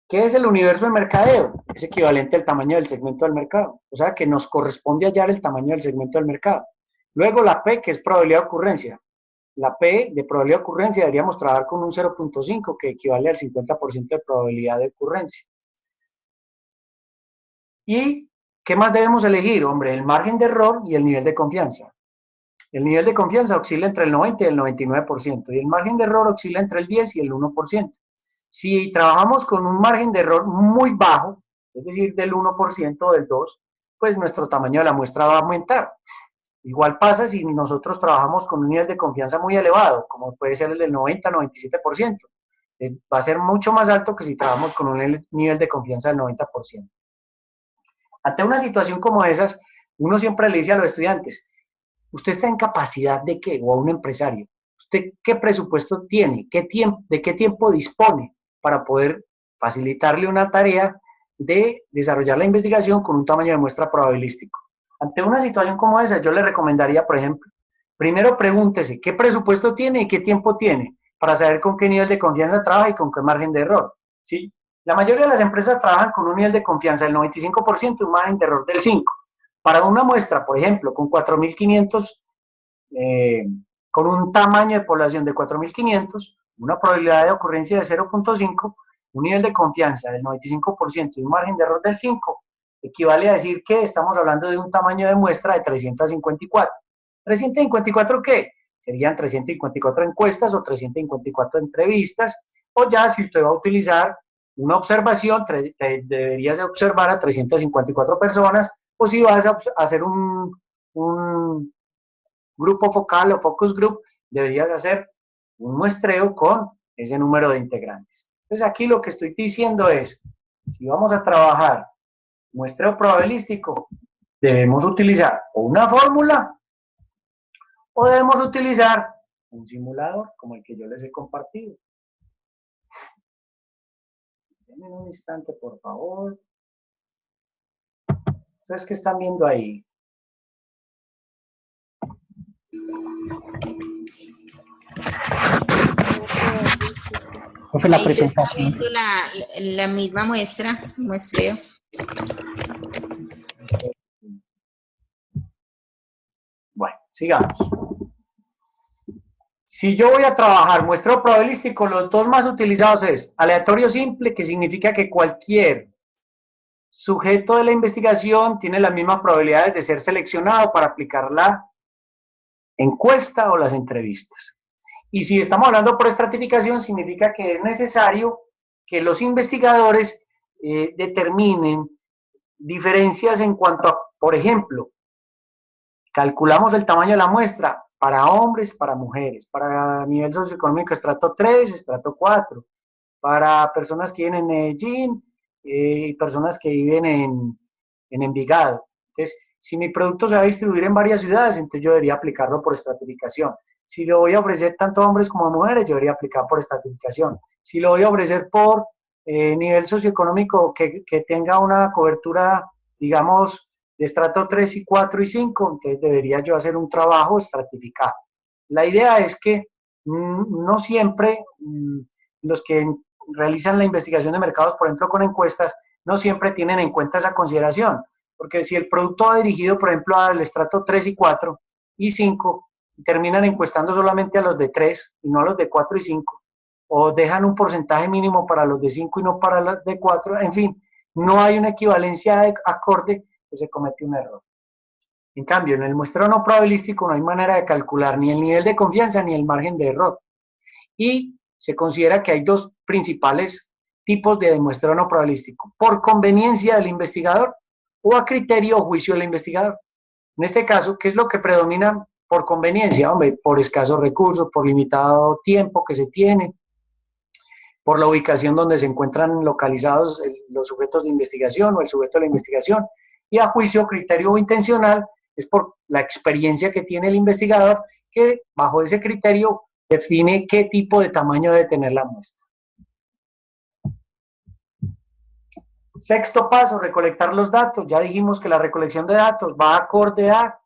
¿qué es el universo del mercadeo? Es equivalente al tamaño del segmento del mercado. O sea que nos corresponde hallar el tamaño del segmento del mercado. Luego la P, que es probabilidad de ocurrencia. La P de probabilidad de ocurrencia deberíamos trabajar con un 0.5, que equivale al 50% de probabilidad de ocurrencia. ¿Y qué más debemos elegir? Hombre, el margen de error y el nivel de confianza. El nivel de confianza oscila entre el 90 y el 99%, y el margen de error oscila entre el 10 y el 1%. Si trabajamos con un margen de error muy bajo, es decir, del 1% o del 2%, pues nuestro tamaño de la muestra va a aumentar. Igual pasa si nosotros trabajamos con un nivel de confianza muy elevado, como puede ser el del 90-97%. Va a ser mucho más alto que si trabajamos con un nivel de confianza del 90%. Ante una situación como esas, uno siempre le dice a los estudiantes, ¿usted está en capacidad de qué? O a un empresario, ¿usted qué presupuesto tiene? ¿De qué tiempo dispone para poder facilitarle una tarea de desarrollar la investigación con un tamaño de muestra probabilístico? Ante una situación como esa, yo le recomendaría, por ejemplo, primero pregúntese qué presupuesto tiene y qué tiempo tiene para saber con qué nivel de confianza trabaja y con qué margen de error, ¿sí? La mayoría de las empresas trabajan con un nivel de confianza del 95% y un margen de error del 5%. Para una muestra, por ejemplo, con 4.500, con un tamaño de población de 4.500, una probabilidad de ocurrencia de 0.5, un nivel de confianza del 95% y un margen de error del 5%, equivale a decir que estamos hablando de un tamaño de muestra de 354. ¿354 qué? Serían 354 encuestas o 354 entrevistas, o ya si usted va a utilizar una observación, deberías observar a 354 personas, o si vas a hacer un grupo focal o focus group, deberías hacer un muestreo con ese número de integrantes. Entonces aquí lo que estoy diciendo es, si vamos a trabajar muestreo probabilístico, debemos utilizar o una fórmula o debemos utilizar un simulador como el que yo les he compartido. Denme un instante, por favor. ¿Ustedes qué están viendo ahí? La ahí presentación. se está viendo la misma muestra, muestreo. Bueno, sigamos. Si yo voy a trabajar muestreo probabilístico, los dos más utilizados es aleatorio simple, que significa que cualquier sujeto de la investigación tiene las mismas probabilidades de ser seleccionado para aplicar la encuesta o las entrevistas. Y si estamos hablando por estratificación, significa que es necesario que los investigadores determinen diferencias en cuanto a, por ejemplo, calculamos el tamaño de la muestra para hombres, para mujeres, para nivel socioeconómico estrato 3, estrato 4, para personas que viven en Medellín y personas que viven en Envigado. Entonces, si mi producto se va a distribuir en varias ciudades, entonces yo debería aplicarlo por estratificación. Si lo voy a ofrecer tanto a hombres como a mujeres, yo debería aplicar por estratificación. Si lo voy a ofrecer por nivel socioeconómico que tenga una cobertura, digamos, de estrato 3 y 4 y 5, entonces debería yo hacer un trabajo estratificado. La idea es que no siempre los que realizan la investigación de mercados, por ejemplo, con encuestas, no siempre tienen en cuenta esa consideración, porque si el producto va dirigido, por ejemplo, al estrato 3 y 4 y 5, terminan encuestando solamente a los de 3 y no a los de 4 y 5, o dejan un porcentaje mínimo para los de 5 y no para los de 4, en fin, no hay una equivalencia acorde, que se comete un error. En cambio, en el muestreo no probabilístico no hay manera de calcular ni el nivel de confianza ni el margen de error. Y se considera que hay dos principales tipos de muestreo no probabilístico: por conveniencia del investigador o a criterio o juicio del investigador. En este caso, ¿qué es lo que predomina por conveniencia? Hombre, por escasos recursos, por limitado tiempo que se tiene, por la ubicación donde se encuentran localizados los sujetos de investigación o el sujeto de la investigación. Y a juicio, criterio o intencional, es por la experiencia que tiene el investigador, que bajo ese criterio define qué tipo de tamaño debe tener la muestra. Sexto paso, recolectar los datos. Ya dijimos que la recolección de datos va acorde a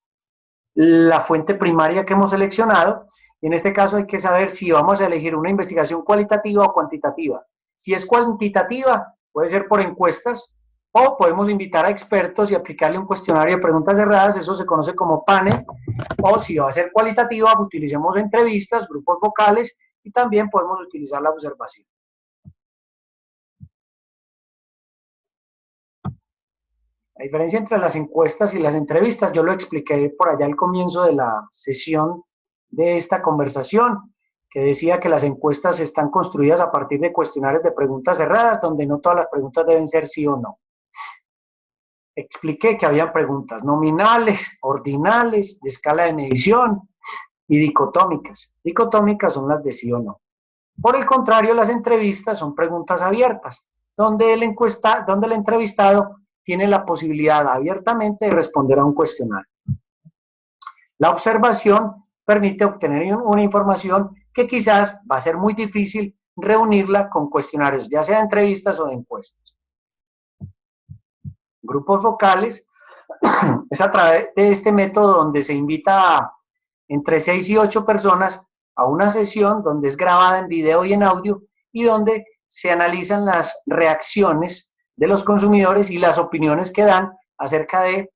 la fuente primaria que hemos seleccionado. En este caso hay que saber si vamos a elegir una investigación cualitativa o cuantitativa. Si es cuantitativa, puede ser por encuestas, o podemos invitar a expertos y aplicarle un cuestionario de preguntas cerradas, eso se conoce como panel, o si va a ser cualitativa, utilicemos entrevistas, grupos vocales, y también podemos utilizar la observación. La diferencia entre las encuestas y las entrevistas, yo lo expliqué por allá al comienzo de la sesión de esta conversación, que decía que las encuestas están construidas a partir de cuestionarios de preguntas cerradas, donde no todas las preguntas deben ser sí o no. expliqué que había preguntas nominales, ordinales, de escala de medición y dicotómicas. Dicotómicas son las de sí o no. Por el contrario, las entrevistas son preguntas abiertas, donde el entrevistado tiene la posibilidad abiertamente de responder a un cuestionario. La observación permite obtener una información que quizás va a ser muy difícil reunirla con cuestionarios, ya sea de entrevistas o de encuestas. Grupos vocales es a través de este método donde se invita a entre 6 y 8 personas a una sesión donde es grabada en video y en audio y donde se analizan las reacciones de los consumidores y las opiniones que dan acerca de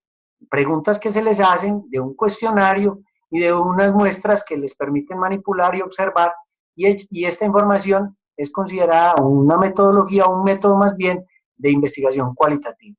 preguntas que se les hacen, de un cuestionario y de unas muestras que les permiten manipular y observar, y esta información es considerada una metodología, un método más bien de investigación cualitativa.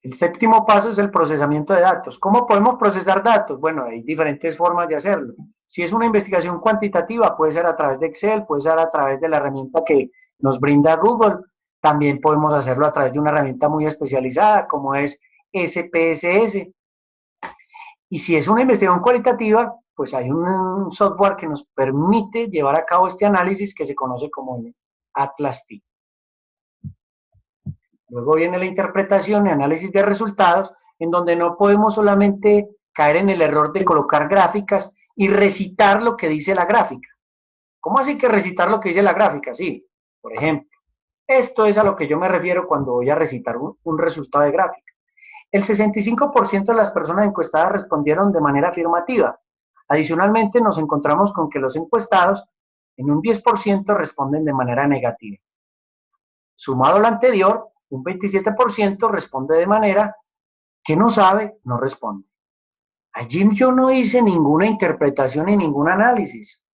El séptimo paso es el procesamiento de datos. ¿Cómo podemos procesar datos? Bueno, hay diferentes formas de hacerlo. Si es una investigación cuantitativa, puede ser a través de Excel, puede ser a través de la herramienta que nos brinda Google. También podemos hacerlo a través de una herramienta muy especializada, como es SPSS. Y si es una investigación cualitativa, pues hay un software que nos permite llevar a cabo este análisis que se conoce como el Atlas T. Luego viene la interpretación y análisis de resultados, en donde no podemos solamente caer en el error de colocar gráficas y recitar lo que dice la gráfica. ¿Cómo así que recitar lo que dice la gráfica? Sí, por ejemplo, esto es a lo que yo me refiero cuando voy a recitar un resultado de gráfica. El 65% de las personas encuestadas respondieron de manera afirmativa. Adicionalmente, nos encontramos con que los encuestados en un 10% responden de manera negativa. Sumado a lo anterior, un 27% responde de manera que no sabe, no responde. Allí yo no hice ninguna interpretación ni ningún análisis.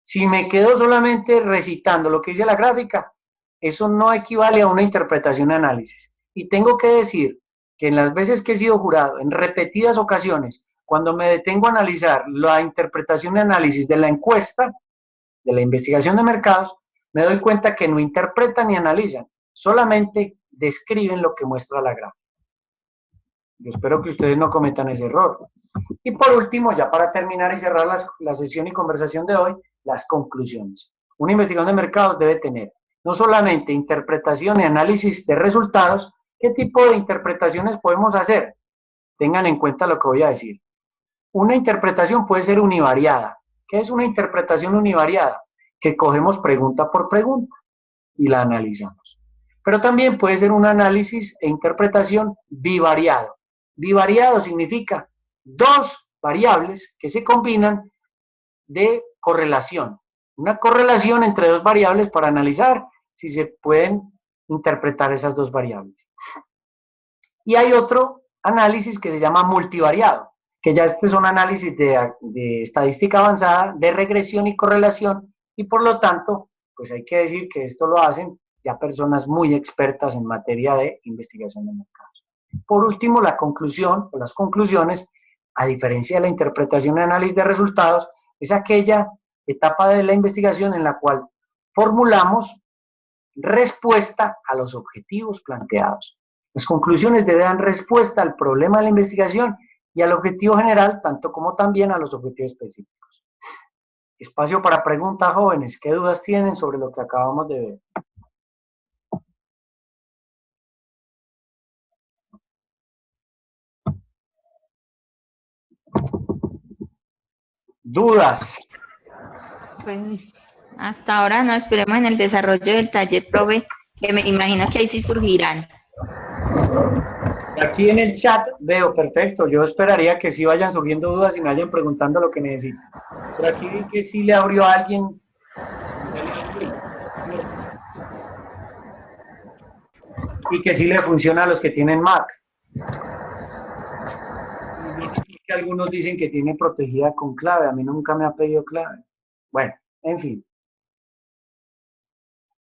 Si me quedo solamente recitando lo que dice la gráfica, eso no equivale a una interpretación y análisis. Y tengo que decir que en las veces que he sido jurado, en repetidas ocasiones, cuando me detengo a analizar la interpretación y análisis de la encuesta, de la investigación de mercados, me doy cuenta que no interpretan ni analizan, solamente describen lo que muestra la gráfica. Yo espero que ustedes no cometan ese error. Y por último, ya para terminar y cerrar la sesión y conversación de hoy, las conclusiones. Una investigación de mercados debe tener no solamente interpretación y análisis de resultados. ¿Qué tipo de interpretaciones podemos hacer? Tengan en cuenta lo que voy a decir. Una interpretación puede ser univariada. ¿Qué es una interpretación univariada? Que cogemos pregunta por pregunta y la analizamos. Pero también puede ser un análisis e interpretación bivariado. Bivariado significa dos variables que se combinan de correlación. Una correlación entre dos variables para analizar si se pueden interpretar esas dos variables. Y hay otro análisis que se llama multivariado, que ya este es un análisis de estadística avanzada, de regresión y correlación, y por lo tanto, pues hay que decir que esto lo hacen ya personas muy expertas en materia de investigación de mercados. Por último, la conclusión o las conclusiones, a diferencia de la interpretación y análisis de resultados, es aquella etapa de la investigación en la cual formulamos respuesta a los objetivos planteados. Las conclusiones deben dar respuesta al problema de la investigación y al objetivo general, tanto como también a los objetivos específicos. Espacio para preguntas, jóvenes. ¿Qué dudas tienen sobre lo que acabamos de ver? ¿Dudas? Pues hasta ahora no, esperemos en el desarrollo del taller, profe, que me imagino que ahí sí surgirán. Aquí en el chat veo, perfecto, yo esperaría que sí vayan surgiendo dudas y me vayan preguntando lo que necesiten. Por aquí vi que sí le abrió a alguien. Y que sí le funciona a los que tienen Mac. Que algunos dicen que tiene protegida con clave, a mí nunca me ha pedido clave. Bueno, en fin.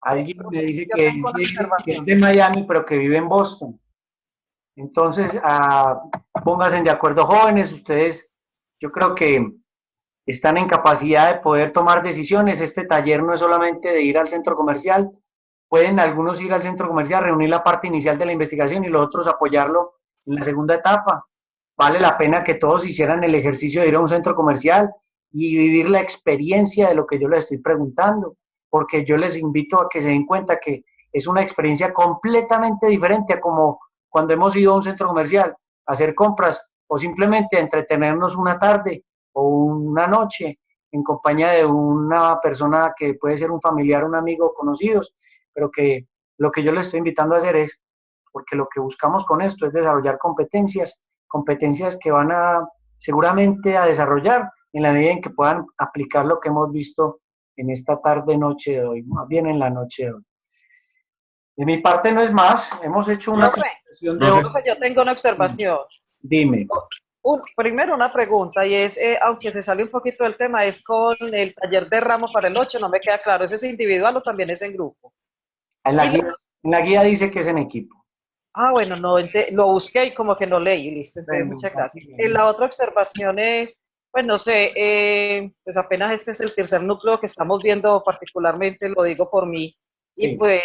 Alguien me dice que es de Miami, pero que vive en Boston. Entonces, pónganse de acuerdo, jóvenes, ustedes, yo creo que están en capacidad de poder tomar decisiones. Este taller no es solamente de ir al centro comercial, pueden algunos ir al centro comercial, reunir la parte inicial de la investigación y los otros apoyarlo en la segunda etapa. Vale la pena que todos hicieran el ejercicio de ir a un centro comercial y vivir la experiencia de lo que yo les estoy preguntando, porque yo les invito a que se den cuenta que es una experiencia completamente diferente a como cuando hemos ido a un centro comercial a hacer compras o simplemente a entretenernos una tarde o una noche en compañía de una persona que puede ser un familiar, un amigo, conocidos, pero que lo que yo les estoy invitando a hacer es, porque lo que buscamos con esto es desarrollar competencias que van a seguramente a desarrollar en la medida en que puedan aplicar lo que hemos visto en esta tarde, noche de hoy, más bien en la noche de hoy. De mi parte no es más, hemos hecho una presentación de hoy. Yo tengo una observación. Dime. Primero una pregunta, y es, aunque se sale un poquito del tema, es con el taller de ramo para el 8, no me queda claro, ¿ese es individual o también es en grupo? En la guía dice que es en equipo. Ah, bueno, no, lo busqué y como que no leí, listo, entonces muchas gracias. La otra observación es, pues no sé, pues apenas este es el tercer núcleo que estamos viendo particularmente, lo digo por mí, y Sí. pues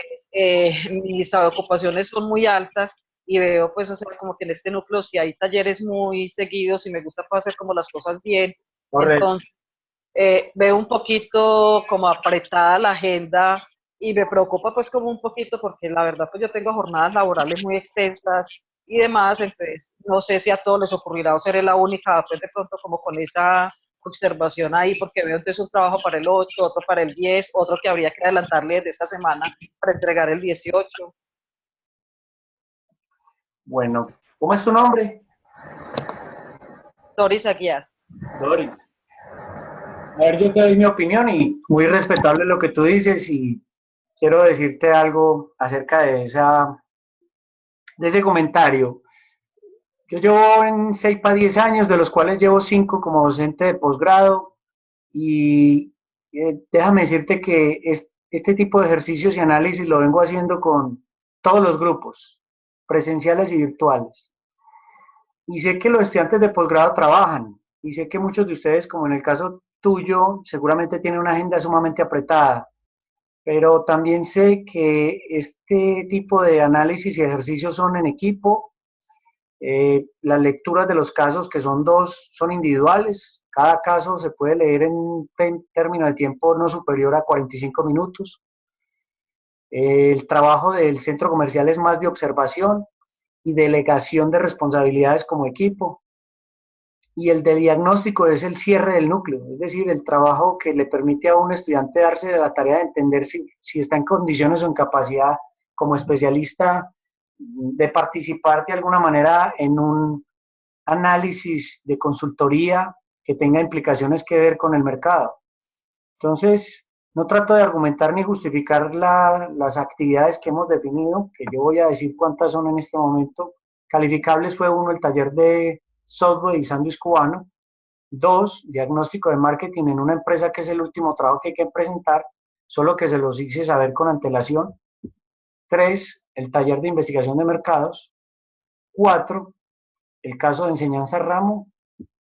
mis ocupaciones son muy altas y veo pues, o sea, como que en este núcleo si hay talleres muy seguidos y me gusta pues, hacer como las cosas bien, Correcto. entonces veo un poquito como apretada la agenda y me preocupa pues como un poquito porque la verdad pues yo tengo jornadas laborales muy extensas y demás, entonces no sé si a todos les ocurrirá o seré la única pues de pronto como con esa observación ahí, porque veo entonces un trabajo para el 8, otro para el 10, otro que habría que adelantarle desde esta semana para entregar el 18. Bueno, ¿cómo es tu nombre? Doris Aguiar. Doris. A ver, yo te doy mi opinión y muy respetable lo que tú dices y quiero decirte algo acerca de ese comentario. Yo llevo en 6 para 10 años, de los cuales llevo 5 como docente de posgrado y déjame decirte que este tipo de ejercicios y análisis lo vengo haciendo con todos los grupos, presenciales y virtuales. Y sé que los estudiantes de posgrado trabajan y sé que muchos de ustedes, como en el caso tuyo, seguramente tienen una agenda sumamente apretada, pero también sé que este tipo de análisis y ejercicios son en equipo. Las lecturas de los casos, que son 2, son individuales. Cada caso se puede leer en un término de tiempo no superior a 45 minutos. El trabajo del centro comercial es más de observación y delegación de responsabilidades como equipo. Y el de diagnóstico es el cierre del núcleo, es decir, el trabajo que le permite a un estudiante darse de la tarea de entender si está en condiciones o en capacidad como especialista de participar de alguna manera en un análisis de consultoría que tenga implicaciones que ver con el mercado. Entonces, no trato de argumentar ni justificar las actividades que hemos definido, que yo voy a decir cuántas son en este momento. Calificables fue 1, el taller de software y sándwich cubano. 2, diagnóstico de marketing en una empresa, que es el último trabajo que hay que presentar, solo que se los hice saber con antelación. 3, el taller de investigación de mercados. 4, el caso de enseñanza ramo.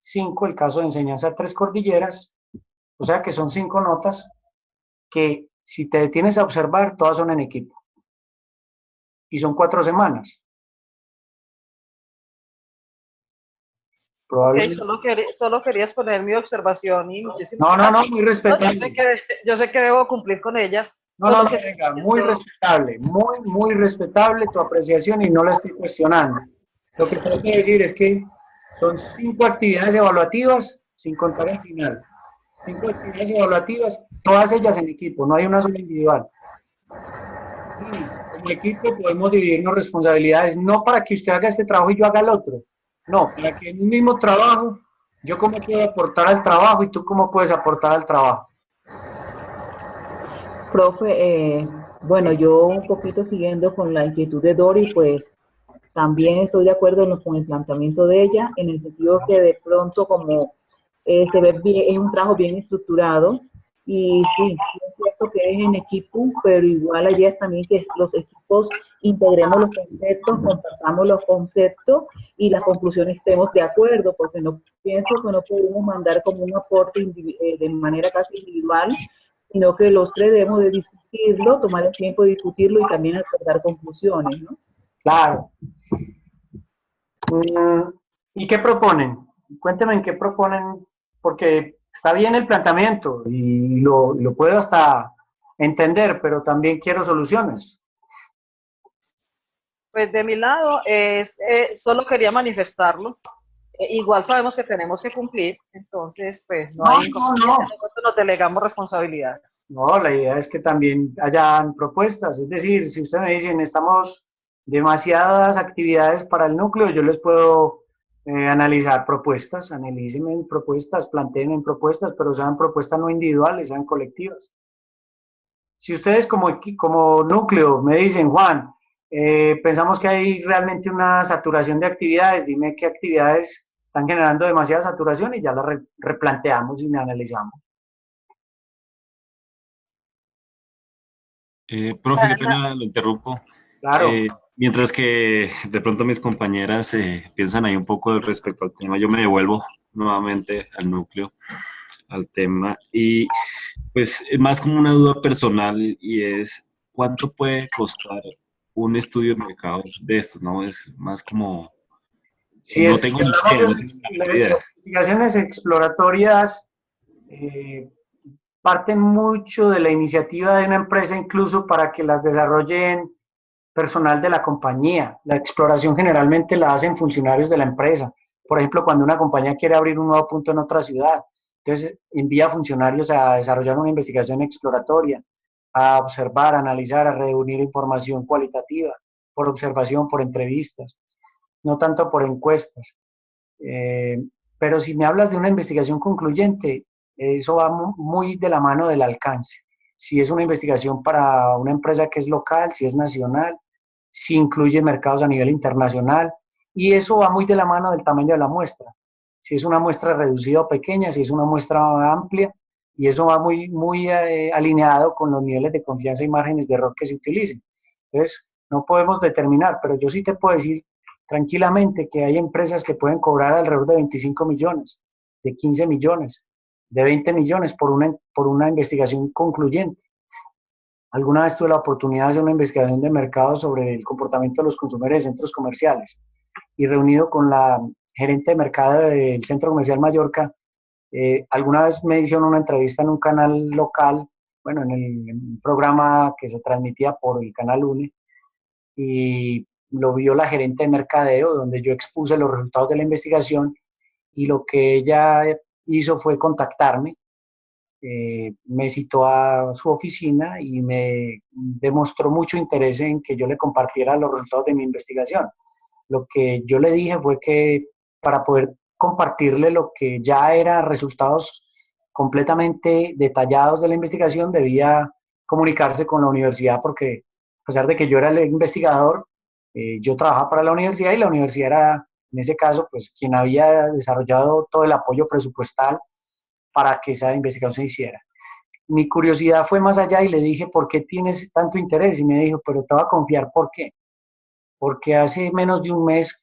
5, el caso de enseñanza Tres Cordilleras. O sea que son 5 notas que, si te detienes a observar, todas son en equipo. Y son 4 semanas. Probablemente. Okay, solo querías poner mi observación y muchísimas gracias. No, muy respetable. Yo sé que debo cumplir con ellas. No, venga, muy respetable, muy respetable tu apreciación y no la estoy cuestionando. Lo que tengo que decir es que son 5 actividades evaluativas sin contar el final. 5 actividades evaluativas, todas ellas en equipo, no hay una sola individual. Sí, como equipo podemos dividirnos responsabilidades, no para que usted haga este trabajo y yo haga el otro. No, para que en un mismo trabajo, yo cómo puedo aportar al trabajo y tú cómo puedes aportar al trabajo. Profe, bueno, yo un poquito siguiendo con la inquietud de Dori, pues también estoy de acuerdo con el planteamiento de ella, en el sentido que de pronto como se ve bien, es un trabajo bien estructurado, y sí, es cierto que es en equipo, pero igual la idea es también que los equipos integremos los conceptos, compartamos los conceptos y las conclusiones estemos de acuerdo, porque no pienso que no podemos mandar como un aporte de manera casi individual sino que los tres debemos de discutirlo, tomar el tiempo de discutirlo y también acordar conclusiones, ¿no? Claro. ¿Y qué proponen? Cuénteme en qué proponen, porque está bien el planteamiento y lo puedo hasta entender, pero también quiero soluciones. Pues de mi lado, solo quería manifestarlo. Igual sabemos que tenemos que cumplir, entonces, pues no hay inconveniente, nosotros nos delegamos responsabilidades. No, la idea es que también hayan propuestas, es decir, si ustedes me dicen, estamos demasiadas actividades para el núcleo, yo les puedo analizar propuestas, analícenme propuestas, planteen propuestas, pero sean propuestas no individuales, sean colectivas. Si ustedes como núcleo me dicen, Juan, pensamos que hay realmente una saturación de actividades, dime qué actividades están generando demasiada saturación y ya la replanteamos y analizamos. Profe, qué pena lo interrumpo. Claro. Mientras que de pronto mis compañeras piensan ahí un poco respecto al tema, yo me devuelvo nuevamente al núcleo, al tema, y pues más como una duda personal y es, ¿cuánto puede costar un estudio de mercado de estos? ¿No? Es más como, Si no es, tengo ni idea, no tengo las ni idea. investigaciones exploratorias parten mucho de la iniciativa de una empresa incluso para que las desarrollen personal de la compañía. La exploración generalmente la hacen funcionarios de la empresa. Por ejemplo, cuando una compañía quiere abrir un nuevo punto en otra ciudad, entonces envía funcionarios a desarrollar una investigación exploratoria, a observar, a analizar, a reunir información cualitativa, por observación, por entrevistas, no tanto por encuestas. Pero si me hablas de una investigación concluyente, eso va muy de la mano del alcance. Si es una investigación para una empresa que es local, si es nacional, si incluye mercados a nivel internacional, y eso va muy de la mano del tamaño de la muestra. Si es una muestra reducida o pequeña, si es una muestra amplia, y eso va muy alineado con los niveles de confianza y márgenes de error que se utilicen. Entonces, no podemos determinar, pero yo sí te puedo decir tranquilamente que hay empresas que pueden cobrar alrededor de 25 millones, de 15 millones, de 20 millones por una investigación concluyente. Alguna vez tuve la oportunidad de hacer una investigación de mercado sobre el comportamiento de los consumidores de centros comerciales y reunido con la gerente de mercado del Centro Comercial Mallorca, alguna vez me hicieron una entrevista en un canal local, bueno, en un programa que se transmitía por el canal UNE, y lo vio la gerente de mercadeo, donde yo expuse los resultados de la investigación, y lo que ella hizo fue contactarme, me citó a su oficina y me demostró mucho interés en que yo le compartiera los resultados de mi investigación. Lo que yo le dije fue que para poder compartirle lo que ya eran resultados completamente detallados de la investigación, debía comunicarse con la universidad, porque a pesar de que yo era el investigador, yo trabajaba para la universidad y la universidad era, en ese caso, pues quien había desarrollado todo el apoyo presupuestal para que esa investigación se hiciera. Mi curiosidad fue más allá y le dije, ¿por qué tienes tanto interés? Y me dijo, pero te voy a confiar, ¿por qué? Porque hace menos de un mes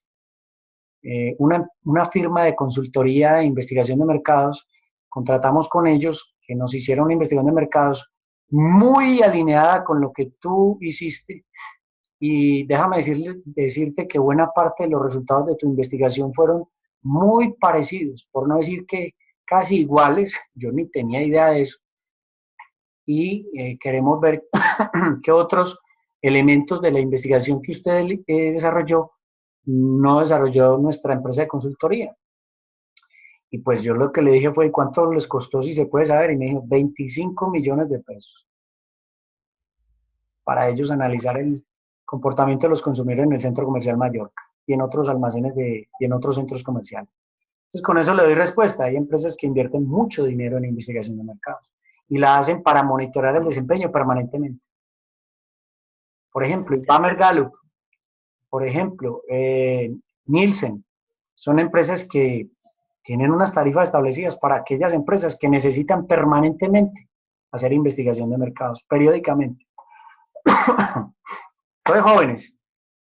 una firma de consultoría e investigación de mercados, contratamos con ellos que nos hicieron una investigación de mercados muy alineada con lo que tú hiciste, y déjame decirte que buena parte de los resultados de tu investigación fueron muy parecidos, por no decir que casi iguales. Yo ni tenía idea de eso, y queremos ver qué otros elementos de la investigación que usted desarrolló no desarrolló nuestra empresa de consultoría. Y pues yo lo que le dije fue, ¿cuánto les costó, si se puede saber? Y me dijo, 25 millones de pesos para ellos analizar el comportamiento de los consumidores en el Centro Comercial Mallorca y en otros almacenes y en otros centros comerciales. Entonces, con eso le doy respuesta. Hay empresas que invierten mucho dinero en investigación de mercados y la hacen para monitorear el desempeño permanentemente. Por ejemplo, Bamer Gallup, por ejemplo, Nielsen, son empresas que tienen unas tarifas establecidas para aquellas empresas que necesitan permanentemente hacer investigación de mercados, periódicamente. Entonces, jóvenes,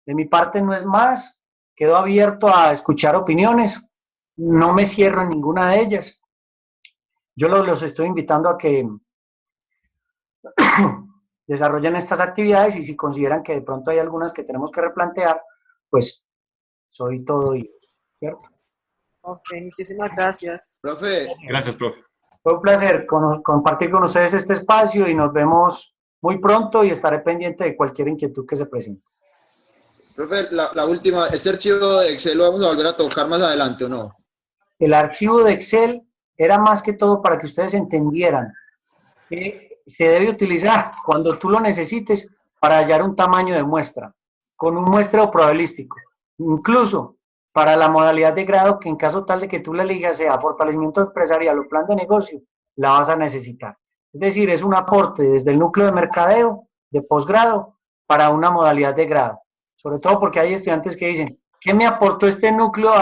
de mi parte no es más, quedo abierto a escuchar opiniones, no me cierro en ninguna de ellas. Yo los estoy invitando desarrollen estas actividades y si consideran que de pronto hay algunas que tenemos que replantear, pues soy todo oídos, ¿cierto? Ok, muchísimas gracias. Profe, Gracias, profe. Fue un placer compartir con ustedes este espacio y nos vemos muy pronto y estaré pendiente de cualquier inquietud que se presente. profe, la última, ¿este archivo de Excel lo vamos a volver a tocar más adelante o no? El archivo de Excel era más que todo para que ustedes entendieran que se debe utilizar cuando tú lo necesites para hallar un tamaño de muestra, con un muestreo probabilístico. Incluso para la modalidad de grado, que en caso tal de que tú le eligas sea fortalecimiento empresarial o plan de negocio, la vas a necesitar. Es decir, es un aporte desde el núcleo de mercadeo, de posgrado, para una modalidad de grado. Sobre todo porque hay estudiantes que dicen, ¿qué me aportó este núcleo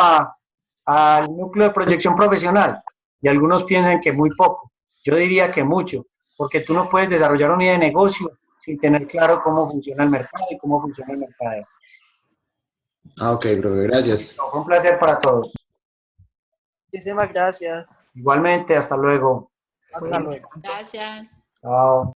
al núcleo de proyección profesional? Y algunos piensan que muy poco. Yo diría que mucho, porque tú no puedes desarrollar una idea de negocio sin tener claro cómo funciona el mercado y cómo funciona el mercadeo. Ah, ok, profe, gracias. Fue un placer para todos. Muchísimas gracias. Igualmente, hasta luego. Hasta luego. Gracias. Chao.